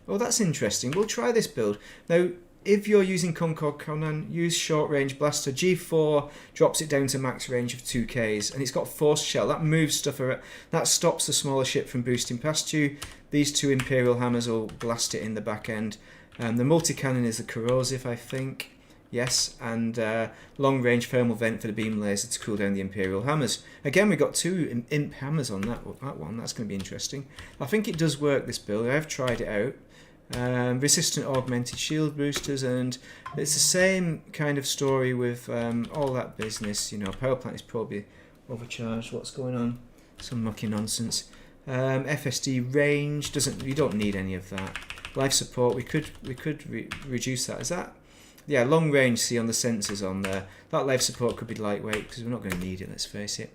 Oh, that's interesting. We'll try this build. Now, if you're using Concorde cannon, use short range blaster. G4 drops it down to max range of 2Ks, and it's got force shell. That moves stuff around. That stops the smaller ship from boosting past you. These two Imperial hammers will blast it in the back end. The multi-cannon is the corrosive, I think. Yes, and long range thermal vent for the beam laser to cool down the Imperial hammers. Again, we've got two imp hammers on that one. That's going to be interesting. I think it does work, this build. I've tried it out. Resistant augmented shield boosters, and it's the same kind of story with all that business. You know, power plant is probably overcharged. What's going on? Some mucky nonsense. FSD range you don't need any of that. Life support, we could reduce that. Is that? Yeah, long range, see on the sensors on there. That life support could be lightweight because we're not going to need it, let's face it.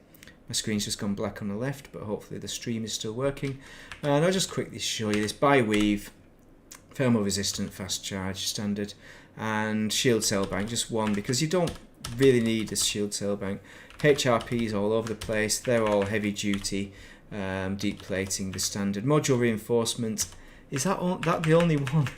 My screen's just gone black on the left, but hopefully the stream is still working. And I'll just quickly show you this. Bi-weave, thermal resistant, fast charge, standard, and shield cell bank, just one, because you don't really need a shield cell bank. HRPs all over the place, they're all heavy duty, deep plating, the standard. Module reinforcement, is that the only one?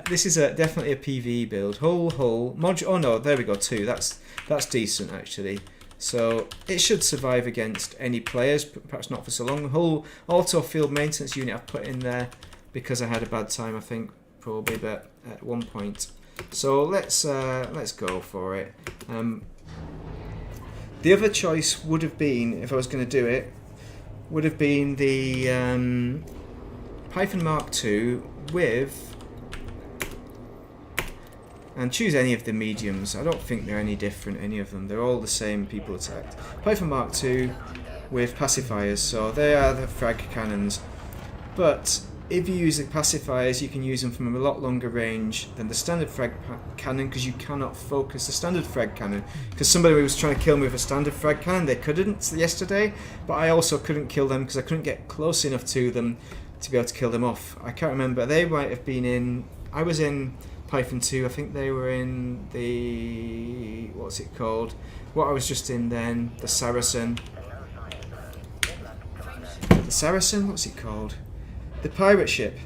This is definitely a PvE build. Hull, module. Oh no, there we go. Two. That's decent actually. So it should survive against any players, perhaps not for so long. Hull auto field maintenance unit I've put in there because I had a bad time, I think, probably, but at one point. So let's go for it. The other choice would have been, if I was going to do it, would have been the Python Mark II with. And choose any of the mediums. I don't think they're any different, any of them. They're all the same people attacked. Python Mark II with pacifiers, so they are the frag cannons. But if you use the pacifiers, you can use them from a lot longer range than the standard frag cannon, because you cannot focus the standard frag cannon. Because somebody was trying to kill me with a standard frag cannon, they couldn't yesterday, but I also couldn't kill them because I couldn't get close enough to them to be able to kill them off. I can't remember. They might have been in. I was in Python 2, I think they were in the, what's it called? What I was just in then, the Saracen. The Saracen, what's it called? The pirate ship.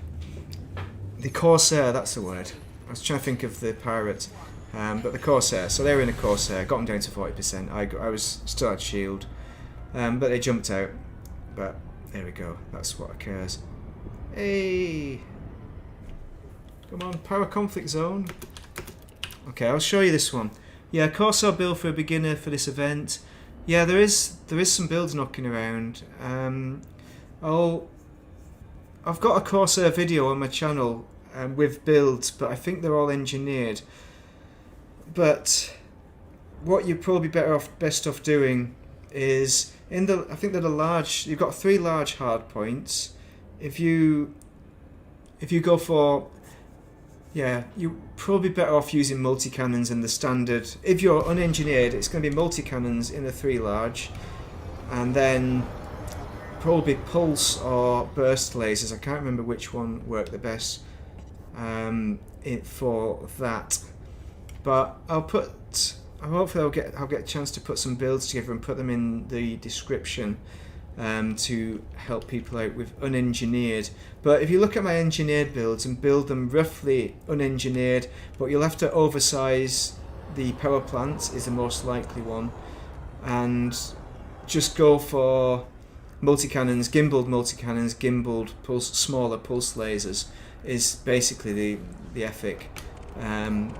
The Corsair, that's the word. I was trying to think of the pirate, but the Corsair. So they were in a Corsair, got them down to 40%. I was still had shield, but they jumped out. But there we go, that's what occurs. Hey! Come on, power conflict zone. Okay, I'll show you this one. Yeah, Corsair build for a beginner for this event. Yeah, there is some builds knocking around. I've got a Corsair video on my channel with builds, but I think they're all engineered. But what you're probably best off doing is I think they're the large. You've got 3 large hard points. If you go for, yeah, you're probably better off using multi-cannons in the standard. If you're unengineered, it's going to be multi-cannons in the 3 large, and then probably pulse or burst lasers. I can't remember which one worked the best for that. But hopefully I'll get a chance to put some builds together and put them in the description to help people out with unengineered. But if you look at my engineered builds and build them roughly unengineered, but you'll have to oversize the power plant is the most likely one, and just go for multi-cannons, gimbaled multi-cannons, gimbaled smaller pulse lasers is basically the ethic, and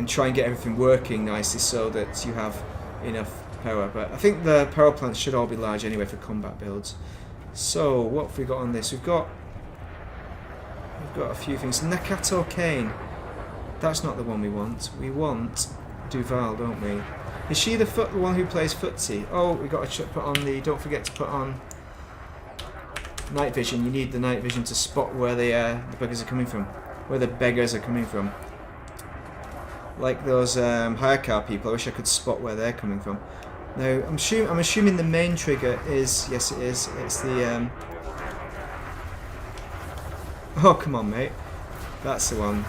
try and get everything working nicely so that you have enough power. But I think the power plants should all be large anyway for combat builds. So what have we got on this? We've got a few things. Nakato Kane. That's not the one we want. We want Duval, don't we? Is she the one who plays footsie? Oh, we got to put on the. Don't forget to put on night vision. You need the night vision to spot where the beggars are coming from. Where the beggars are coming from. Like those hire car people. I wish I could spot where they're coming from. Now, I'm assuming the main trigger is. Yes, it is. It's the. Oh, come on, mate. That's the one.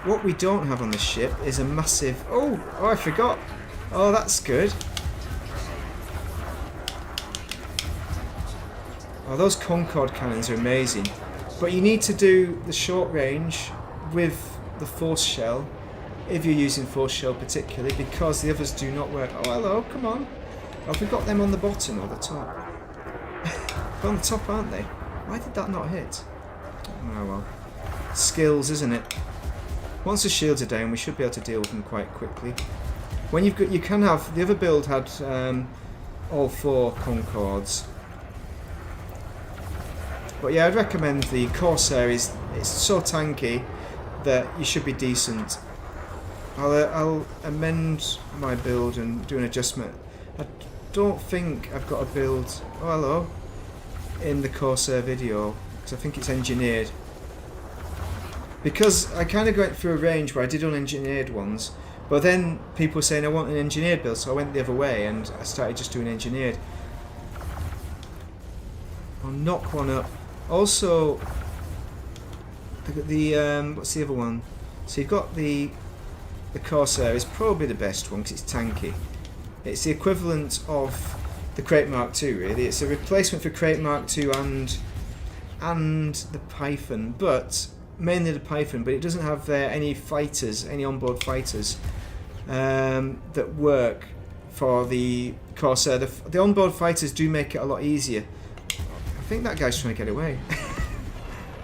What we don't have on the ship is a massive... Oh, I forgot. Oh, that's good. Oh, those Concorde cannons are amazing. But you need to do the short range with the force shell, if you're using force shell particularly, because the others do not work. Oh, hello, come on. Oh, have we got them on the bottom or the top? They're on the top, aren't they? Why did that not hit? Oh, well. Skills, isn't it? Once the shields are down, we should be able to deal with them quite quickly. When you've got, you can have the other build had all 4 Concords, but yeah, I'd recommend the Corsair. It's so tanky that you should be decent. I'll amend my build and do an adjustment. I don't think I've got a build. Oh, hello, in the Corsair video because I think it's engineered. Because I kind of went through a range where I did unengineered ones, but then people were saying I want an engineered build, so I went the other way and I started just doing engineered. I'll knock one up. Also, the what's the other one? So you've got the Corsair is probably the best one because it's tanky. It's the equivalent of the Crate Mark II, really. It's a replacement for Crate Mark II and the Python, but mainly the Python, but it doesn't have any fighters, any onboard fighters that work for the Corsair. The onboard fighters do make it a lot easier. I think that guy's trying to get away.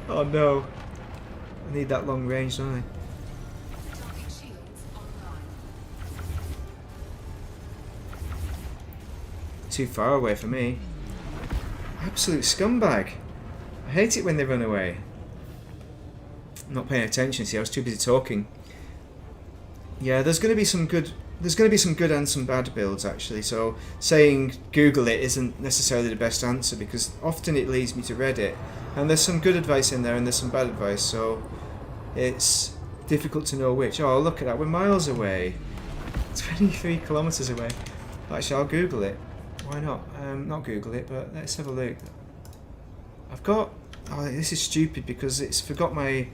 Oh no. I need that long range, don't I? Too far away for me. Absolute scumbag. I hate it when they run away. I'm not paying attention. See, I was too busy talking. Yeah, there's going to be some good. There's going to be some good and some bad builds actually. So saying Google it isn't necessarily the best answer because often it leads me to Reddit, and there's some good advice in there and there's some bad advice. So it's difficult to know which. Oh, look at that! We're miles away. 23 kilometers away. Actually, I'll Google it. Why not? Not Google it, but let's have a look. I've got. Oh, this is stupid because it's forgot my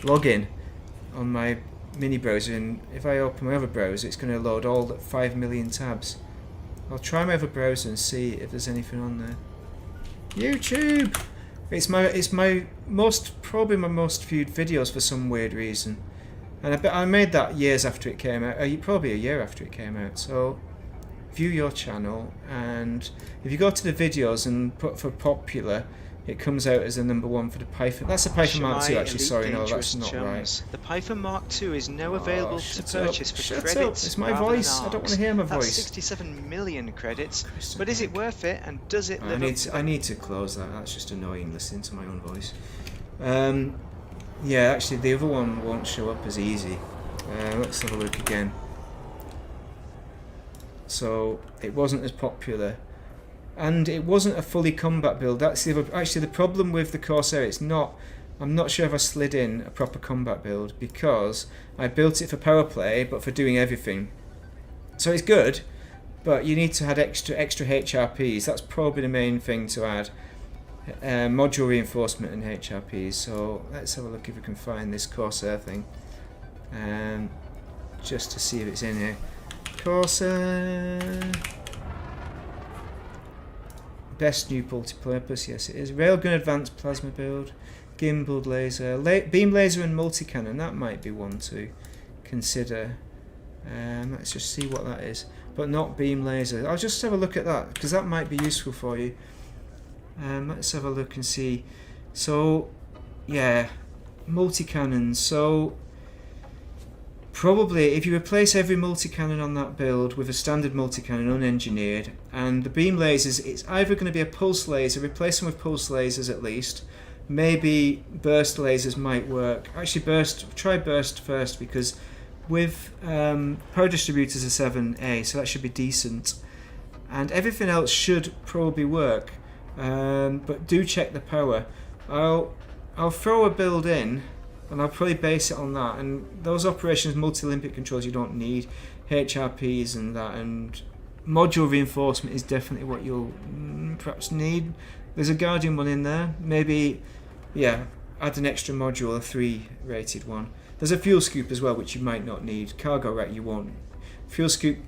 login on my mini browser, and if I open my other browser it's going to load all 5 million tabs. I'll try my other browser and see if there's anything on there. YouTube! It's my probably my most viewed videos for some weird reason, and I bet I made that years after it came out, probably a year after it came out. So view your channel, and if you go to the videos and put for popular, it comes out as the #1 for the Python. That's a Python Mark II actually, sorry, no, that's not right. The Python Mark II is now available to purchase for credits. Up. It's my voice, I don't want to hear my voice. That's 67 million credits, but is it worth it, and does it live up? I need to close that, that's just annoying listening to my own voice. Yeah, actually the other one won't show up as easy. Let's have a look again. So, it wasn't as popular. And it wasn't a fully combat build. That's actually the problem with the Corsair. It's not. I'm not sure if I slid in a proper combat build because I built it for power play, but for doing everything. So it's good, but you need to add extra HRPs. That's probably the main thing to add. Module reinforcement and HRPs. So let's have a look if we can find this Corsair thing, just to see if it's in here. Corsair. Best new multi-purpose, yes it is. Railgun advanced plasma build, gimbaled laser, beam laser and multi-cannon, that might be one to consider. Let's just see what that is, but not beam laser. I'll just have a look at that because that might be useful for you. Let's have a look and see. So yeah, multi-cannons. So probably if you replace every multi-cannon on that build with a standard multi-cannon unengineered, and the beam lasers, it's either going to be a pulse laser, replace them with pulse lasers at least, maybe burst lasers might work. Actually, try burst first, because with power distributors are 7A, so that should be decent, and everything else should probably work. But do check the power. I'll throw a build in, and I'll probably base it on that. And those operations multi-Olympic controls you don't need, HRPs and that, and module reinforcement is definitely what you'll perhaps need. There's a Guardian one in there. Maybe, yeah, add an extra module, a 3 rated one. There's a fuel scoop as well, which you might not need. Cargo rack you won't. Fuel scoop,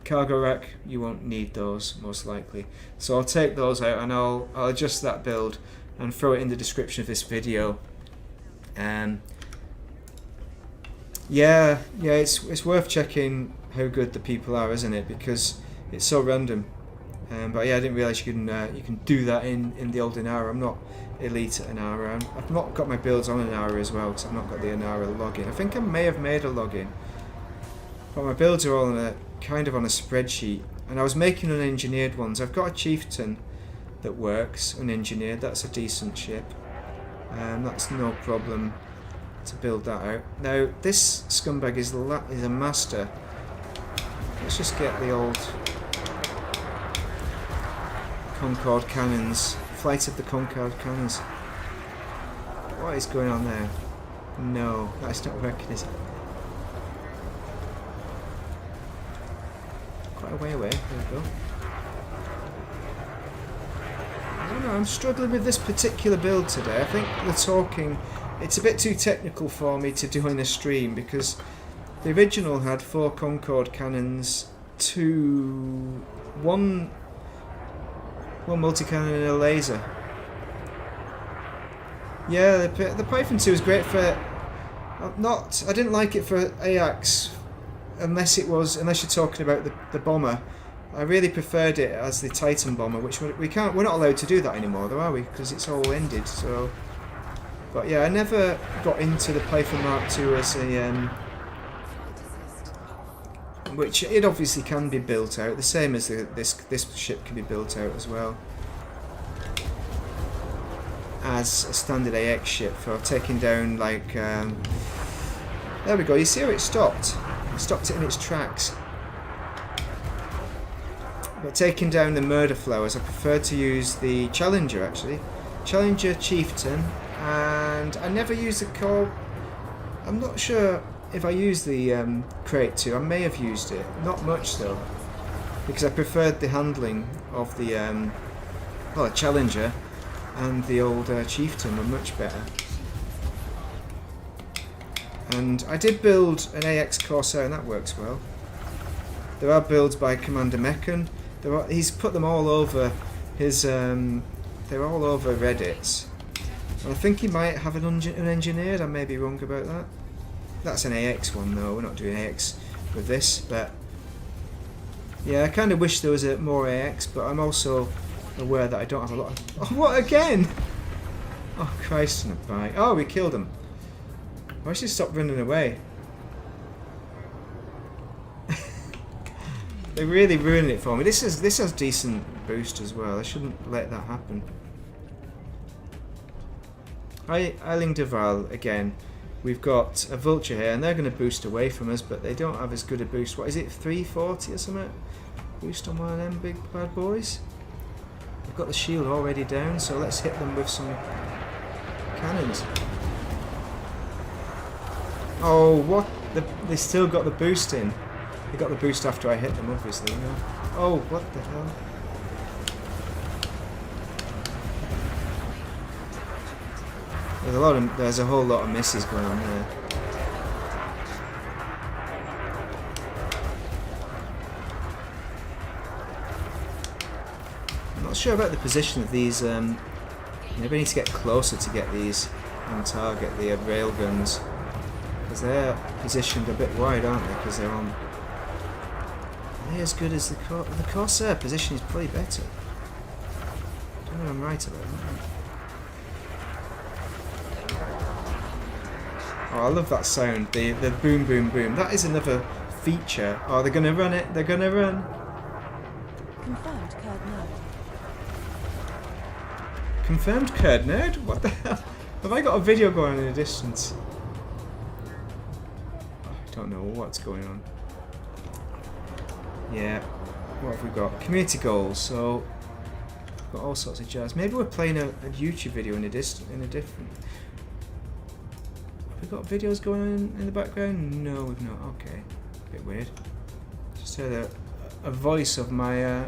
cargo rack, you won't need those most likely. So I'll take those out, and I'll adjust that build and throw it in the description of this video. Yeah, it's worth checking how good the people are, isn't it? Because it's so random. But yeah, I didn't realise you can do that in the old Inara. I'm not elite at Inara. I've not got my builds on Inara as well, because I've not got the Inara login. I think I may have made a login, but my builds are all on a kind of on a spreadsheet, and I was making unengineered ones. I've got a chieftain that works unengineered. That's a decent ship. That's no problem to build that out. Now this scumbag is a master. Let's just get the old Concorde cannons. Flight of the Concorde cannons. What is going on there? No, that's not working, is it? Quite a way away. There we go. I don't know, I'm struggling with this particular build today. I think it's a bit too technical for me to do in a stream, because the original had 4 Concorde cannons, one multi-cannon and a laser. Yeah, the Python 2 is great for... I didn't like it for AX, unless you're talking about the bomber. I really preferred it as the Titan bomber, which we're not allowed to do that anymore, though, are we? Because it's all ended. So, but yeah, I never got into the Python Mark II as a which it obviously can be built out, the same as this ship can be built out as well as a standard AX ship for taking down, like, there we go, you see how it stopped? It stopped it in its tracks. But taking down the murder flowers, I prefer to use the Challenger, actually. Challenger Chieftain, and I never use the core. I'm not sure if I use the Crate 2. I may have used it, not much though, because I preferred the handling of the Challenger, and the old Chieftain were much better. And I did build an AX Corsair, and that works well. There are builds by Commander Mechan. He's put them all over his. They're all over Reddit's. And I think he might have an unengineered. I may be wrong about that. That's an AX one though. We're not doing AX with this, but yeah, I kind of wish there was a more AX. But I'm also aware that I don't have a lot of. Oh, what again? Oh Christ on a bike! Oh, we killed him. Why should he stop running away? They're really ruining it for me. This has decent boost as well. I shouldn't let that happen. Eiling Duval again. We've got a Vulture here, and they're going to boost away from us, but they don't have as good a boost. What is it, 340 or something? Boost on one of them big bad boys. They've got the shield already down, so let's hit them with some cannons. Oh, what? They still got the boost in. They got the boost after I hit them, obviously. You know? Oh, what the hell? There's a whole lot of misses going on there. I'm not sure about the position of these. Maybe I need to get closer to get these on target, the railguns, because they're positioned a bit wide, aren't they? Because they're on. Are they as good as the Corsair position is probably better. I don't know if I'm right about that. Oh, I love that sound, the boom boom boom. That is another feature. Oh, they're gonna run it, they're gonna run. Confirmed card no. Confirmed Kurd nerd? What the hell? Have I got a video going on in the distance? I don't know what's going on. Yeah. What have we got? Community goals. So got all sorts of jazz. Maybe we're playing a YouTube video in a different. Have we got videos going on in the background? No, we've not. Okay. A bit weird. Just heard a voice of my.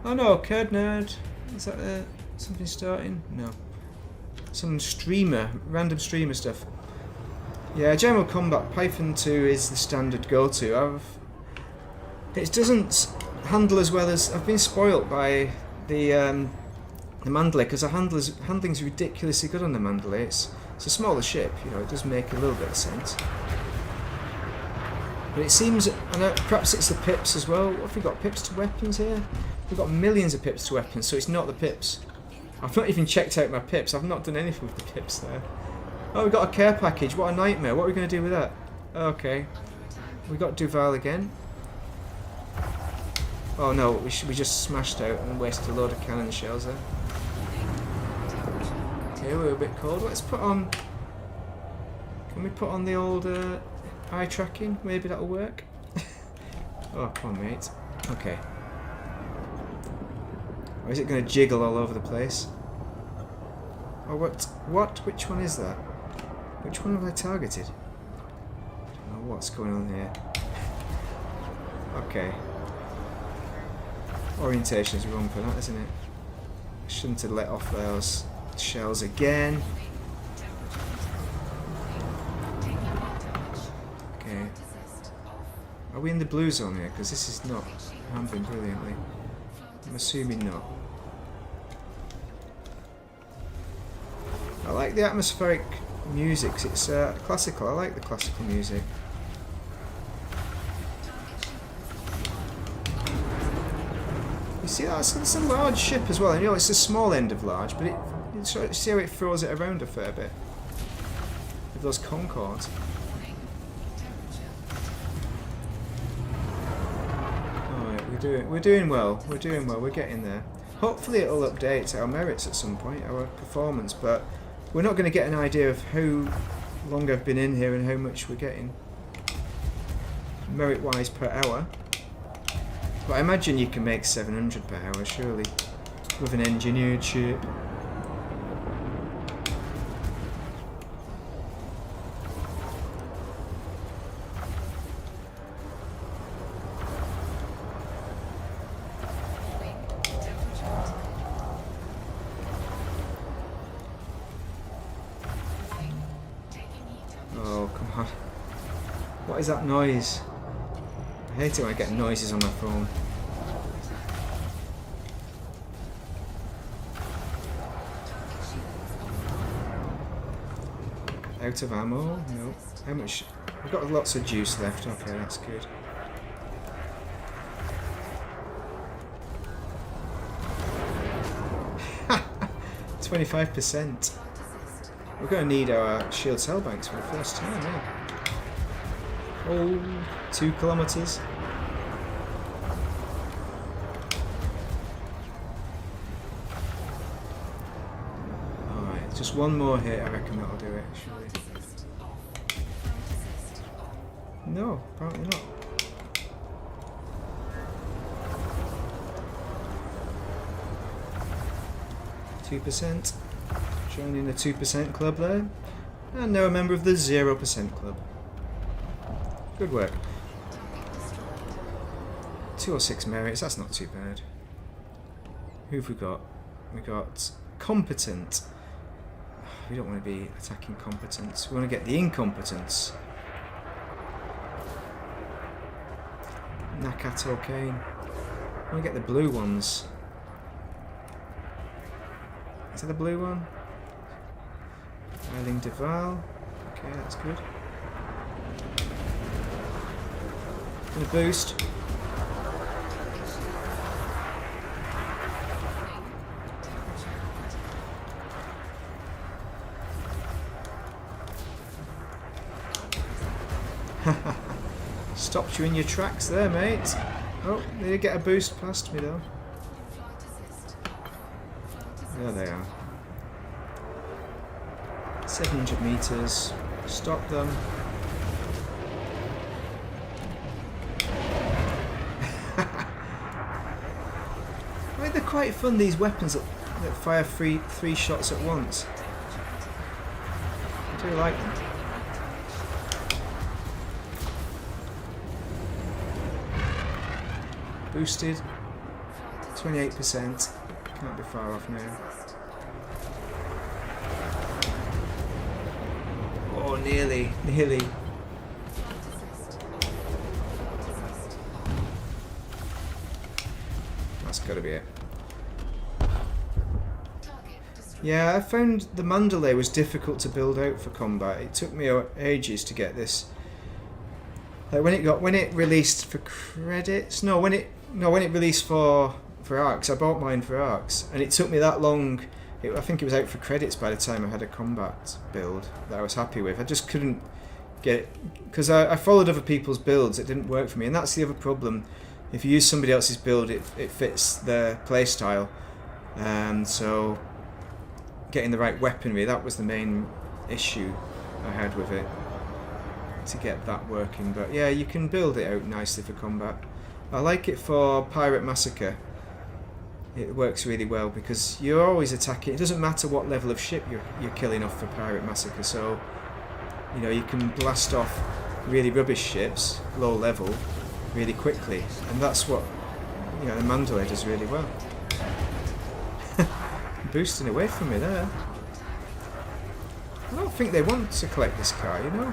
Oh no, Kurd nerd. Is that something starting? No. Some streamer, random streamer stuff. Yeah, General Combat Python 2 is the standard go-to. It doesn't handle as well as I've been spoilt by the Mandalay, because the handling's ridiculously good on the Mandalay. It's a smaller ship, you know. It does make a little bit of sense. But it seems, and perhaps it's the pips as well. What have we got? Pips to weapons here? We've got millions of pips to weapons, so it's not the pips. I've not even checked out my pips. I've not done anything with the pips there. Oh, we've got a care package. What a nightmare. What are we going to do with that? Okay. We got Duval again. Oh no, we just smashed out and wasted a load of cannon shells there. Okay, we're a bit cold. Let's put on... Can we put on the old eye tracking? Maybe that'll work. Oh, come on, mate. Okay. Or is it going to jiggle all over the place? Oh, what? Which one is that? Which one have I targeted? I don't know what's going on here. Okay. Orientation is wrong for that, isn't it? Shouldn't have let off those shells again. Okay. Are we in the blue zone here? Because this is not handling brilliantly. I'm assuming not. I like the atmospheric music. It's classical. I like the classical music. You see, that's a large ship as well. You know, it's a small end of large, but see how it throws it around a fair bit with those Concords. We're doing well. We're doing well. We're getting there. Hopefully it'll update our merits at some point, our performance, but we're not going to get an idea of how long I've been in here and how much we're getting merit-wise per hour. But I imagine you can make 700 per hour, surely, with an engineered ship. Oh, come on. What is that noise? I hate it when I get noises on my phone. Out of ammo? No. How much? We've got lots of juice left. Okay, that's good. Ha! 25%. We're going to need our shield cell banks for the first time, yeah. Oh, 2 kilometers. Alright, just one more hit, I reckon that'll do it, surely. No, apparently not. %. Joining the 2% club there. And now a member of the 0% club. Good work. 206 merits, that's not too bad. Who have we got? We got competent. We don't want to be attacking competence. We want to get the incompetence. Nakato Kane. I want to get the blue ones. Is that the blue one? Eiling Duval. Okay, that's good. Gonna boost. Stopped you in your tracks there, mate. Oh, they did get a boost past me though. There they are. 700 meters. Stop them. Right, they're quite fun, these weapons that fire three shots at once. I do like them. Boosted. 28%. Can't be far off now. Oh, nearly. That's gotta be it. Yeah, I found the Mandalay was difficult to build out for combat. It took me ages to get this. Like when it released for credits. No, when it released for arcs. I bought mine for arcs, and it took me that long. I think it was out for credits by the time I had a combat build that I was happy with. I just couldn't get it because I followed other people's builds. It didn't work for me, and that's the other problem. If you use somebody else's build, it fits their playstyle, and so getting the right weaponry, that was the main issue I had with it, to get that working. But yeah, you can build it out nicely for combat. I like it for Pirate Massacre. It works really well because you're always attacking. It doesn't matter what level of ship you're killing off for Pirate Massacre, so you know you can blast off really rubbish ships, low level, really quickly, and that's what the Mandalay does really well. Boosting away from me there. I don't think they want to collect this car, you know.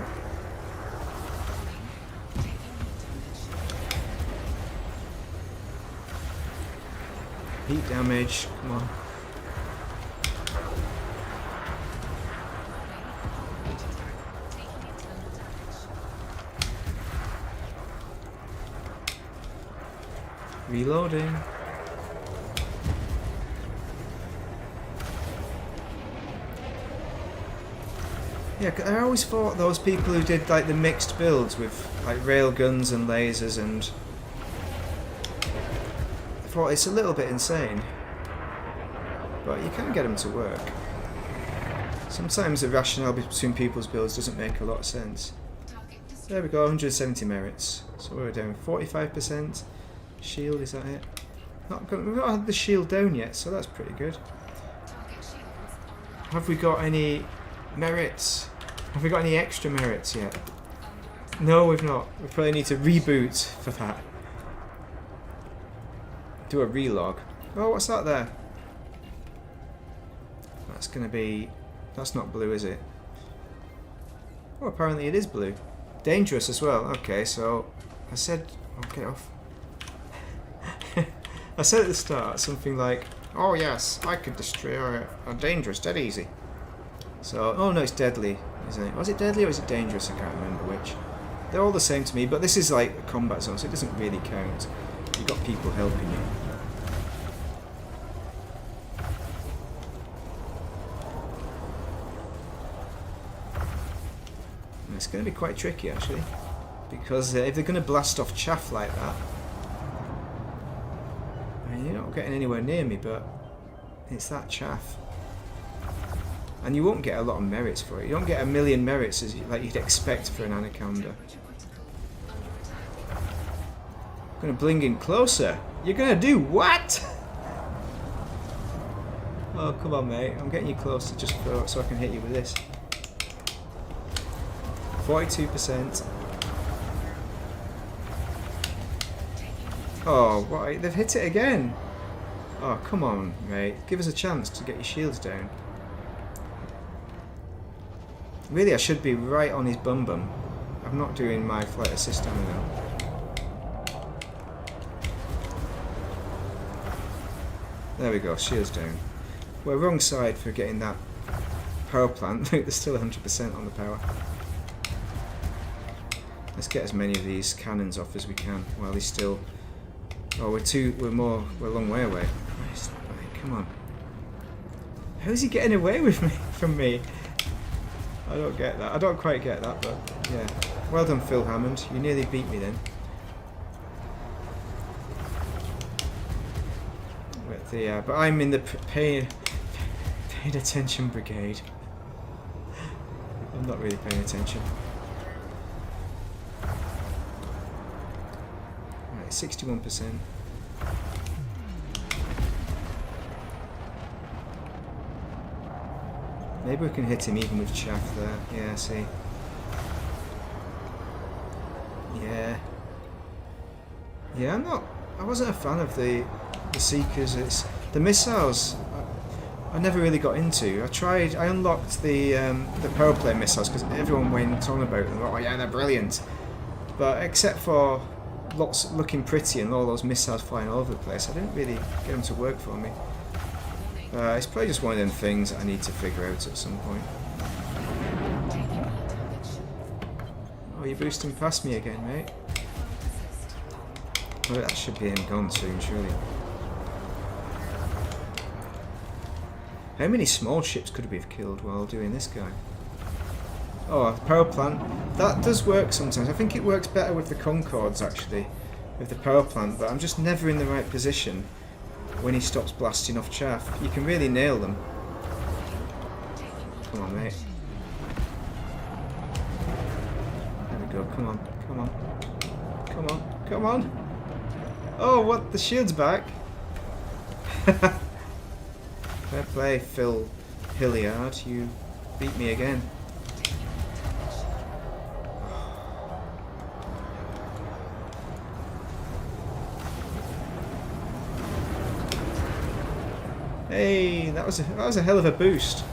Heat damage, come on. Reloading. Yeah, I always thought those people who did like the mixed builds with like rail guns and lasers, and I thought it's a little bit insane, but you can get them to work. Sometimes the rationale between people's builds doesn't make a lot of sense. There we go, 170 merits. So we're down 45%. Shield, is that it? We've not had the shield down yet, so that's pretty good. Have we got any merits? Have we got any extra merits yet? No, we've not. We probably need to reboot for that. Do a relog. Oh, what's that there? That's gonna be... That's not blue, is it? Oh, apparently it is blue. Dangerous as well. Okay, so I said... Oh, get off. I said at the start something like, oh yes, I could destroy a dangerous dead easy. So, oh no, it's deadly, isn't it? Was it deadly or was it dangerous? I can't remember which. They're all the same to me, but this is like a combat zone, so it doesn't really count. You've got people helping you. And it's going to be quite tricky actually, because if they're going to blast off chaff like that, I mean, you're not getting anywhere near me, but it's that chaff. And you won't get a lot of merits for it. You don't get a million merits like you'd expect for an Anaconda. I'm going to bling in closer. You're going to do what? Oh, come on, mate. I'm getting you closer just so I can hit you with this. 42%. Oh, what? They've hit it again. Oh, come on, mate. Give us a chance to get your shields down. Really, I should be right on his bum bum. I'm not doing my flight assist now. There we go, shields down. We're wrong side for getting that power plant. Look, there's still 100% on the power. Let's get as many of these cannons off as we can while he's still... Oh, we're a long way away. Right, come on. How is he getting away with me from me? I don't get that. I don't quite get that, but yeah. Well done, Phil Hammond. You nearly beat me then. But I'm in the Paying attention, brigade. I'm not really paying attention. Right, 61%. Maybe we can hit him even with chaff there. Yeah, see. Yeah. Yeah, I wasn't a fan of the Seekers. It's the missiles I never really got into. I unlocked the powerplay missiles because everyone went on about them. Oh yeah, they're brilliant. But except for lots looking pretty and all those missiles flying all over the place, I didn't really get them to work for me. It's probably just one of them things that I need to figure out at some point. Oh, you're boosting past me again, mate. Well, that should be him gone soon, surely. How many small ships could we have killed while doing this guy? Oh, power plant. That does work sometimes. I think it works better with the Concords, actually, with the power plant, but I'm just never in the right position when he stops blasting off chaff. You can really nail them. Come on, mate. There we go. Come on. Come on. Come on. Come on. Oh, what? The shield's back. Fair play, Phil Hilliard. You beat me again. Hey, that was a hell of a boost.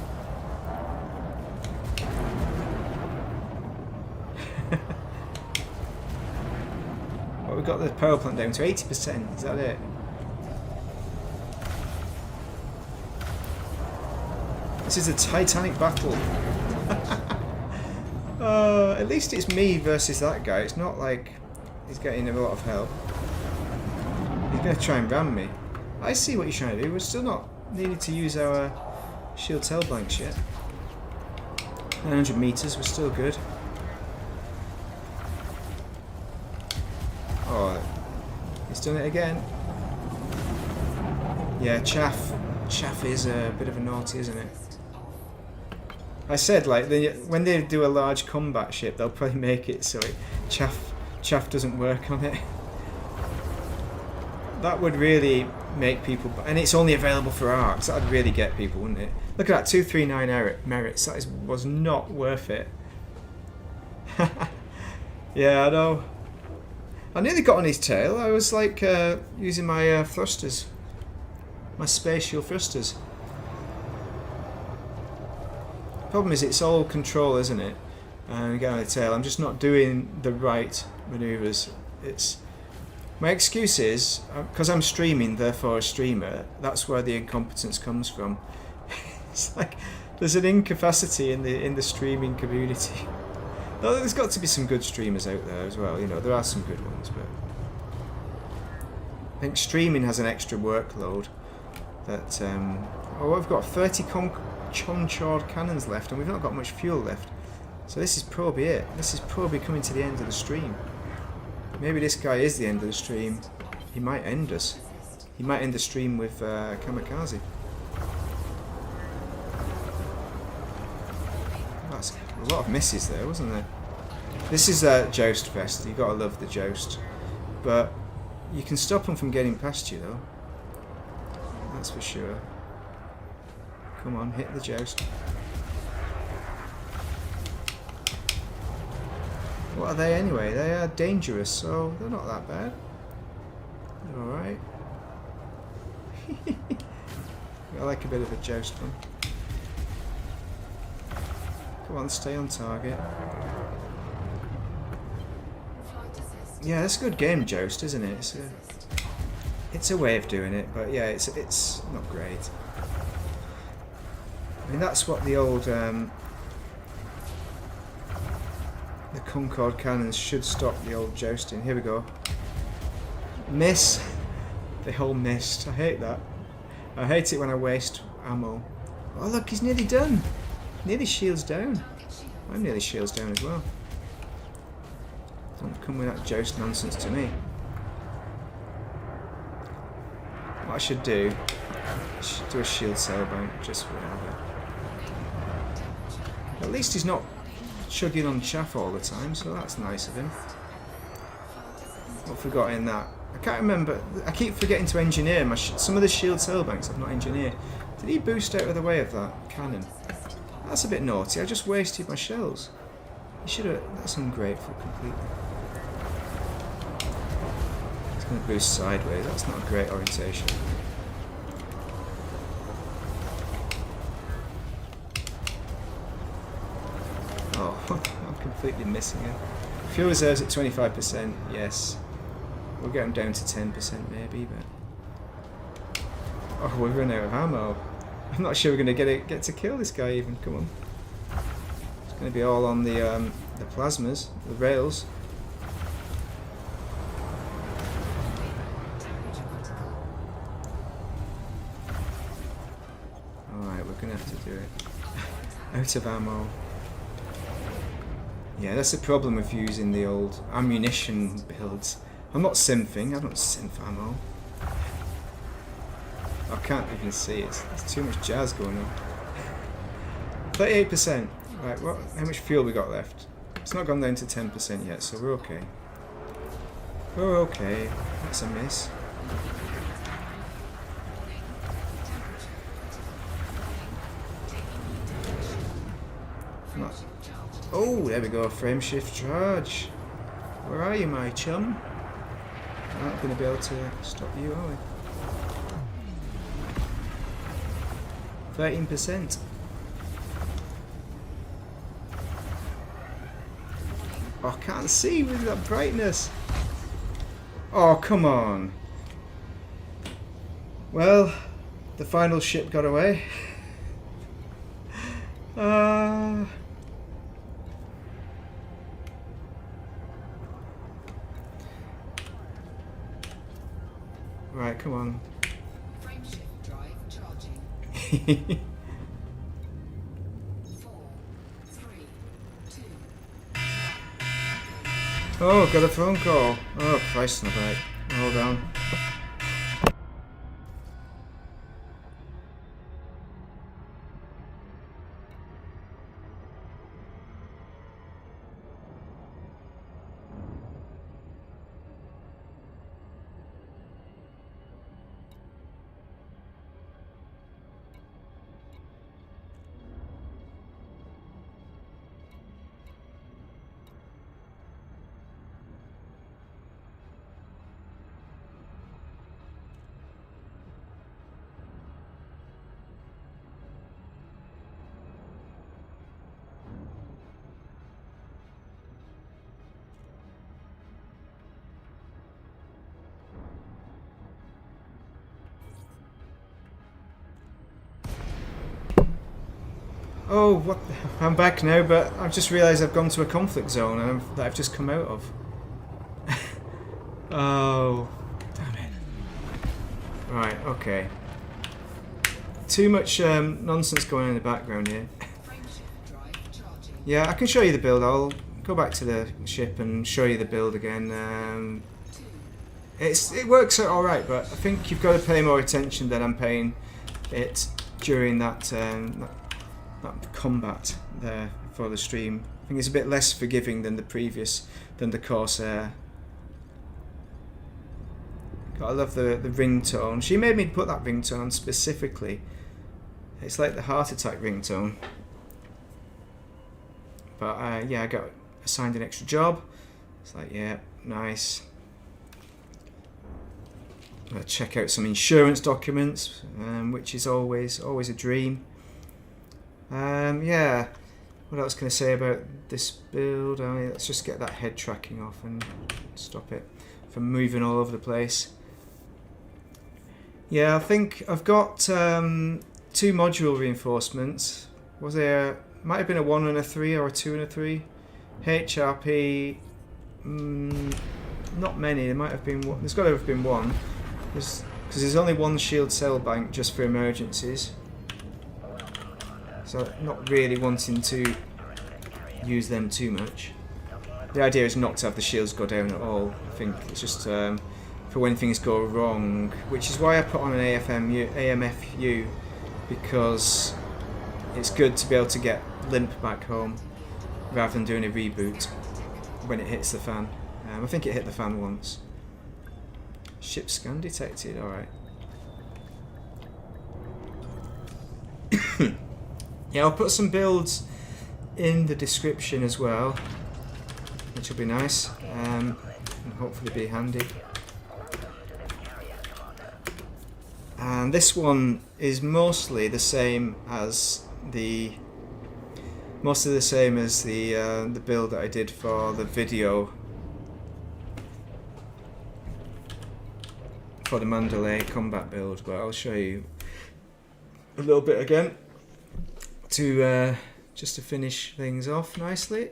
Well, we got the power plant down to 80%. Is that it? This is a titanic battle. At least it's me versus that guy. It's not like he's getting a lot of help. He's going to try and ram me. I see what you're trying to do. We're still not needing to use our shield tail blanks yet. 900 meters, we're still good. Oh, he's done it again. Yeah, chaff is a bit of a naughty, isn't it? I said, like, when they do a large combat ship, they'll probably make it so chaff doesn't work on it. That would really make people... And it's only available for arcs. That would really get people, wouldn't it? Look at that, 239 merits. That was not worth it. Yeah, I know. I nearly got on his tail. I was, like, using my thrusters. My spatial thrusters. Problem is, it's all control, isn't it? And get on the tail. I'm just not doing the right manoeuvres. My excuse is because I'm streaming, therefore a streamer. That's where the incompetence comes from. It's like there's an incapacity in the streaming community. Though there's got to be some good streamers out there as well. You know, there are some good ones, but I think streaming has an extra workload. That oh, I've got 30 Concord cannons left, and we've not got much fuel left. So this is probably it. This is probably coming to the end of the stream. Maybe this guy is the end of the stream. He might end us. He might end the stream with Kamikaze. That's a lot of misses there, wasn't there? This is a Joust Fest. You've got to love the Joust. But you can stop them from getting past you, though. That's for sure. Come on, hit the Joust. What are they anyway? They are dangerous, so they're not that bad. They're alright. I like a bit of a Joust one. Come on, stay on target. Yeah, that's a good game, Joust, isn't it? It's a way of doing it, but yeah, it's not great. I mean, that's what the old the Concord cannons should stop the old jousting. Here we go. Miss. They all missed. I hate that. I hate it when I waste ammo. Oh look, he's nearly done. Nearly shields down. I'm nearly shields down as well. Don't come with that joust nonsense to me. What I should do Do a shield cell bank, just whatever. At least he's not chugging on chaff all the time, so that's nice of him. Not forgetting that. I can't remember. I keep forgetting to engineer some of the shield cell banks. I've not engineered. Did he boost out of the way of that cannon? That's a bit naughty. I just wasted my shells. You should have. That's ungrateful completely. It's going to boost sideways. That's not a great orientation. Oh, I'm completely missing it. Fuel reserves at 25%. Yes. We'll get them down to 10% maybe, but oh, we've run out of ammo. I'm not sure we're going to get to kill this guy even. Come on. It's going to be all on the plasmas, the rails. Alright, we're going to have to do it. Out of ammo. Yeah, that's the problem with using the old ammunition builds. I'm not simphing, I don't synth ammo. I can't even see it. There's too much jazz going on. 38%. Right, how much fuel we got left? It's not gone down to 10% yet, so we're okay. We're okay. That's a miss. Not. Oh, there we go. Frame shift charge. Where are you, my chum? We're not going to be able to stop you, are we? 13%. Oh, I can't see with that brightness. Oh, come on. Well, the final ship got away. Right, come on. Frameshift drive charging. 4, 3, 2. Oh, got a phone call. Oh, Christ, not right. Hold on. Oh, what? I'm back now, but I've just realised I've gone to a conflict zone that I've just come out of. Oh, damn it. Right, okay. Too much nonsense going on in the background here. Yeah, I can show you the build. I'll go back to the ship and show you the build again. It works out alright, but I think you've got to pay more attention than I'm paying it during that combat there for the stream. I think it's a bit less forgiving than the Corsair. God, I love the ringtone. She made me put that ringtone on specifically. It's like the heart attack ringtone. But yeah, I got assigned an extra job. It's like, yeah, nice. I'm gonna check out some insurance documents, which is always a dream. Yeah, what else can I say about this build? Let's just get that head tracking off and stop it from moving all over the place. Yeah, I think I've got 2 module reinforcements. Was there? Might have been a 1 and a 3 or a 2 and a 3. HRP, not many. There might have been one. There's got to have been one. Because there's only one shield cell bank just for emergencies. So not really wanting to use them too much. The idea is not to have the shields go down at all. I think it's just for when things go wrong, which is why I put on an AMFU, because it's good to be able to get limp back home rather than doing a reboot when it hits the fan. I think it hit the fan once. Ship scan detected, alright. Yeah, I'll put some builds in the description as well, which will be nice, and hopefully be handy. And this one is mostly the same as the the build that I did for the video for the Mandalay combat build, but I'll show you a little bit again to just to finish things off nicely.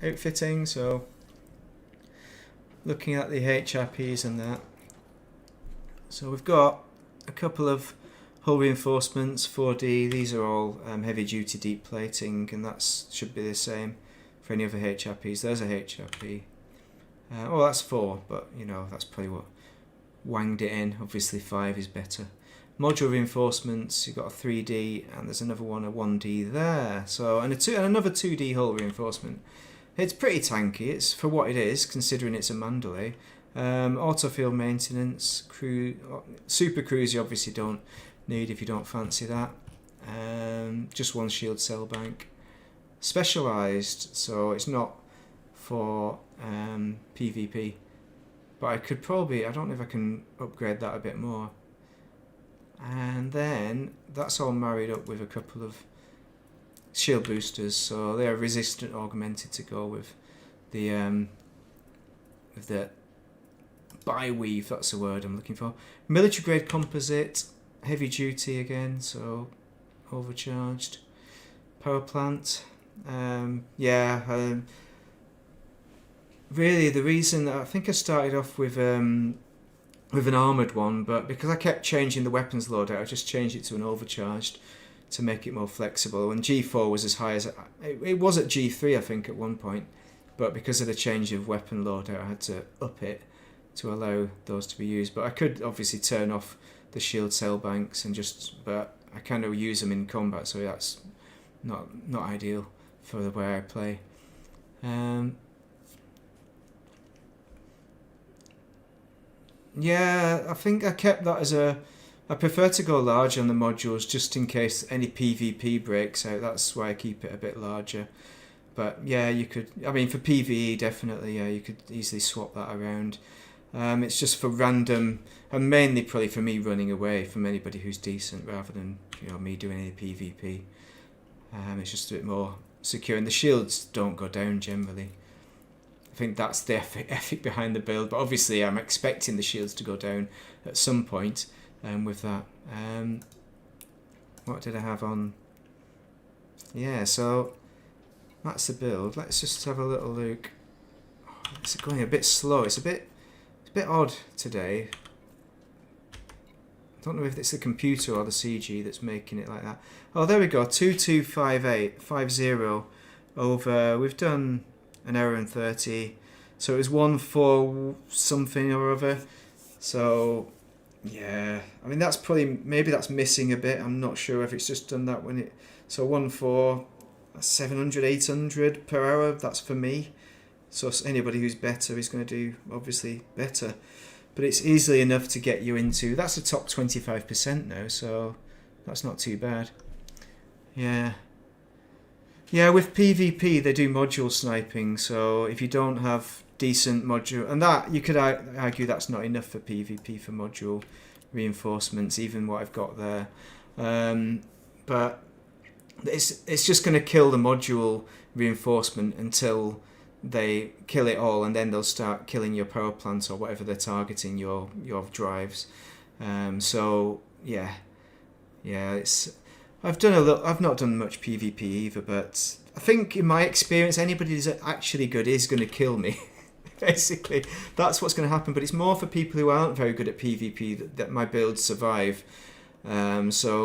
Outfitting, so looking at the HRPs and that. So we've got a couple of hull reinforcements, 4D. These are all heavy duty deep plating, and that should be the same for any other HRPs. There's a HRP. Oh, that's 4, but you know, that's probably what wanged it in. Obviously 5 is better. Module reinforcements, you've got a 3D, and there's another one, a 1D there. So, and another 2D hull reinforcement. It's pretty tanky. It's for what it is, considering it's a Mandalay. Autofield maintenance, super cruise you obviously don't need if you don't fancy that. Just one shield cell bank. Specialised, so it's not for PvP. But I could probably, I don't know if I can upgrade that a bit more. And then that's all married up with a couple of shield boosters, so they're resistant augmented to go with the bi-weave, that's the word I'm looking for. Military grade composite, heavy duty again, so overcharged. Power plant, really the reason that I think I started off with an armoured one, but because I kept changing the weapons loadout, I just changed it to an overcharged to make it more flexible. And G4 was as high as it was at G3, I think, at one point, but because of the change of weapon loadout, I had to up it to allow those to be used. But I could obviously turn off the shield cell banks and but I kind of use them in combat, so that's not ideal for the way I play. Yeah, I think I kept that as I prefer to go large on the modules just in case any PvP breaks out. That's why I keep it a bit larger. But yeah, you could, I mean for PvE definitely, yeah, you could easily swap that around. It's just for random, and mainly probably for me running away from anybody who's decent rather than, you know, me doing any PvP. It's just a bit more secure, and the shields don't go down generally. I think that's the ethic behind the build, but obviously I'm expecting the shields to go down at some point with that. What did I have on? Yeah, so that's the build. Let's just have a little look. It's going a bit slow. It's a bit odd today. I don't know if it's the computer or the CG that's making it like that. Oh, there we go. 225850 over. We've done an hour and 30, so it was 1-4 something or other. So yeah, I mean that's probably, maybe that's missing a bit. I'm not sure if it's just done that when it. So 1-4, 700, 800 per hour. That's for me. So anybody who's better is going to do obviously better, but it's easily enough to get you into. That's the top 25% now, so that's not too bad. Yeah. Yeah, with PvP they do module sniping, so if you don't have decent module, and that you could argue that's not enough for PvP for module reinforcements, even what I've got there. But it's just going to kill the module reinforcement until they kill it all, and then they'll start killing your power plants or whatever they're targeting your drives. So yeah, it's. I've not done much PvP either, but I think in my experience, anybody who's actually good is going to kill me. Basically, that's what's going to happen. But it's more for people who aren't very good at PvP that my builds survive. People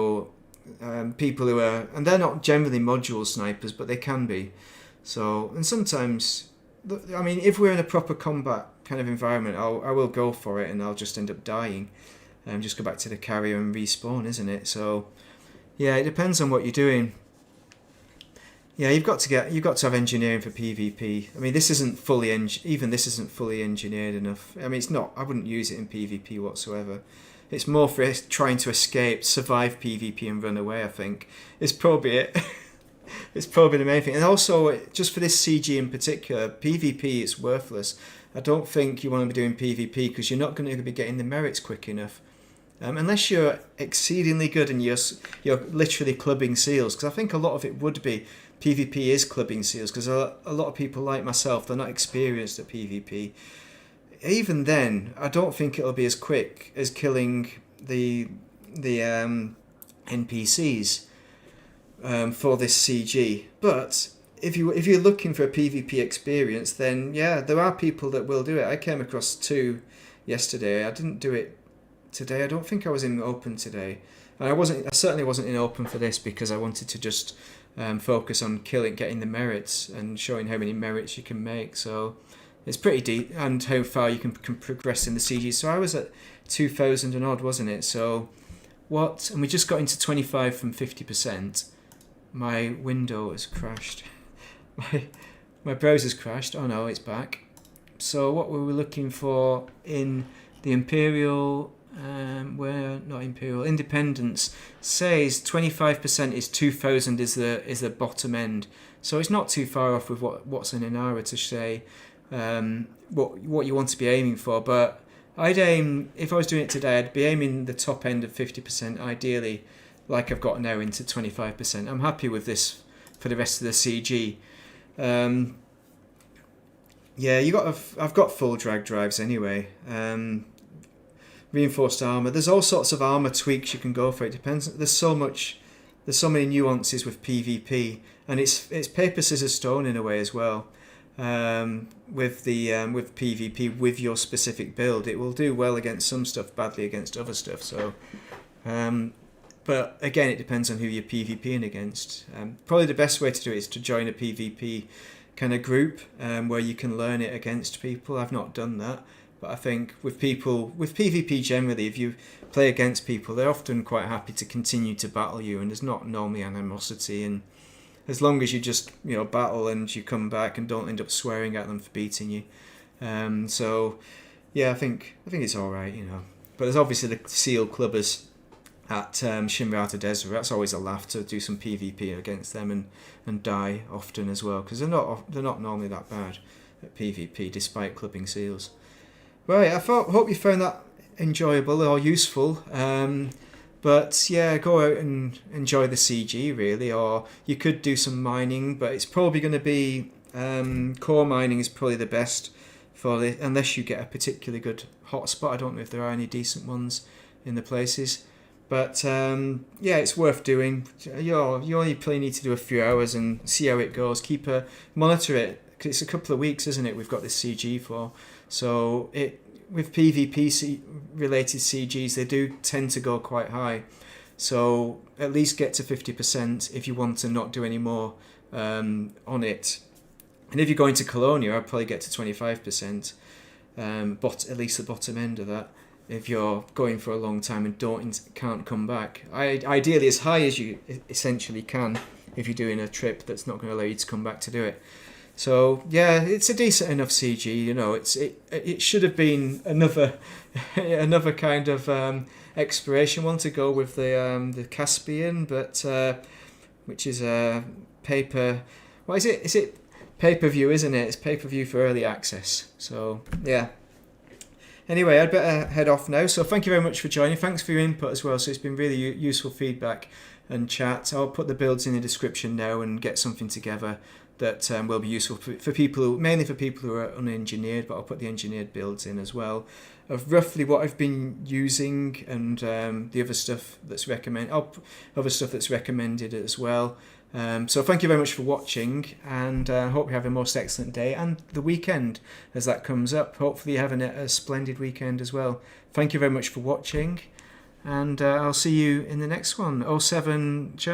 who are, and they're not generally module snipers, but they can be. So, and sometimes I mean, if we're in a proper combat kind of environment, I will go for it, and I'll just end up dying, and just go back to the carrier and respawn, isn't it? So, yeah, it depends on what you're doing. Yeah, you've got to have engineering for PvP. I mean, this isn't fully engineered enough. I mean, it's not. I wouldn't use it in PvP whatsoever. It's more for trying to escape, survive PvP, and run away. I think it's probably it. It's probably the main thing. And also, just for this CG in particular, PvP is worthless. I don't think you want to be doing PvP because you're not going to be getting the merits quick enough. Unless you're exceedingly good and you're literally clubbing seals, because I think a lot of it would be PvP is clubbing seals, because a lot of people like myself, they're not experienced at PvP. Even then, I don't think it'll be as quick as killing the NPCs for this CG. But if you're looking for a PvP experience, then yeah, there are people that will do it. I came across 2 yesterday. I didn't do it today. I don't think I was in open today. And I certainly wasn't in open for this because I wanted to just focus on getting the merits and showing how many merits you can make. So it's pretty deep, and how far you can progress in the CG. So I was at 2,000 and odd, wasn't it? So what? And we just got into 25 from 50%. My window has crashed. My browser's crashed. Oh no, it's back. So what were we looking for in the Imperial? Independence says 25% is 2,000 is the bottom end. So it's not too far off with what's in Inara to say what you want to be aiming for. But I'd aim, if I was doing it today, I'd be aiming the top end of 50%, ideally, like I've got now, into 25%. I'm happy with this for the rest of the CG. Yeah, I've got full drag drives anyway. Reinforced armor. There's all sorts of armor tweaks you can go for. It depends. There's so many nuances with PvP, and it's paper scissors stone in a way as well. With PvP, with your specific build, it will do well against some stuff, badly against other stuff. So, but again, it depends on who you're PvPing against. Probably the best way to do it is to join a PvP kind of group where you can learn it against people. I've not done that. But I think with PvP generally, if you play against people, they're often quite happy to continue to battle you, and there's not normally animosity. And as long as you just battle and you come back and don't end up swearing at them for beating you, so yeah, I think it's all right, But there's obviously the seal clubbers at Shimrata Desert. That's always a laugh to do some PvP against them and die often as well, because they're not normally that bad at PvP despite clubbing seals. Right, hope you found that enjoyable or useful. But yeah, go out and enjoy the CG really, or you could do some mining, but it's probably going to be core mining is probably the best for it, unless you get a particularly good hotspot. I don't know if there are any decent ones in the places, but yeah, it's worth doing. You only probably need to do a few hours and see how it goes. Monitor it, because it's a couple of weeks, isn't it? We've got this CG for. So with PvP related CGs, they do tend to go quite high. So at least get to 50% if you want to not do any more on it. And if you're going to Colonia, I'd probably get to 25%, but at least the bottom end of that. If you're going for a long time and can't come back, ideally as high as you essentially can if you're doing a trip that's not going to allow you to come back to do it. So yeah, it's a decent enough CG. It should have been another kind of exploration one to go with the Caspian, but which is a paper. What is it? Is it pay-per-view? Isn't it? It's pay-per-view for early access. So yeah. Anyway, I'd better head off now. So thank you very much for joining. Thanks for your input as well. So it's been really useful feedback and chat. I'll put the builds in the description now and get something together that will be useful for people mainly for people who are unengineered, but I'll put the engineered builds in as well of roughly what I've been using, and the other stuff that's recommended as well. So thank you very much for watching, and I hope you have a most excellent day and the weekend as that comes up. Hopefully you're having a splendid weekend as well. Thank you very much for watching, and I'll see you in the next one. 07 German.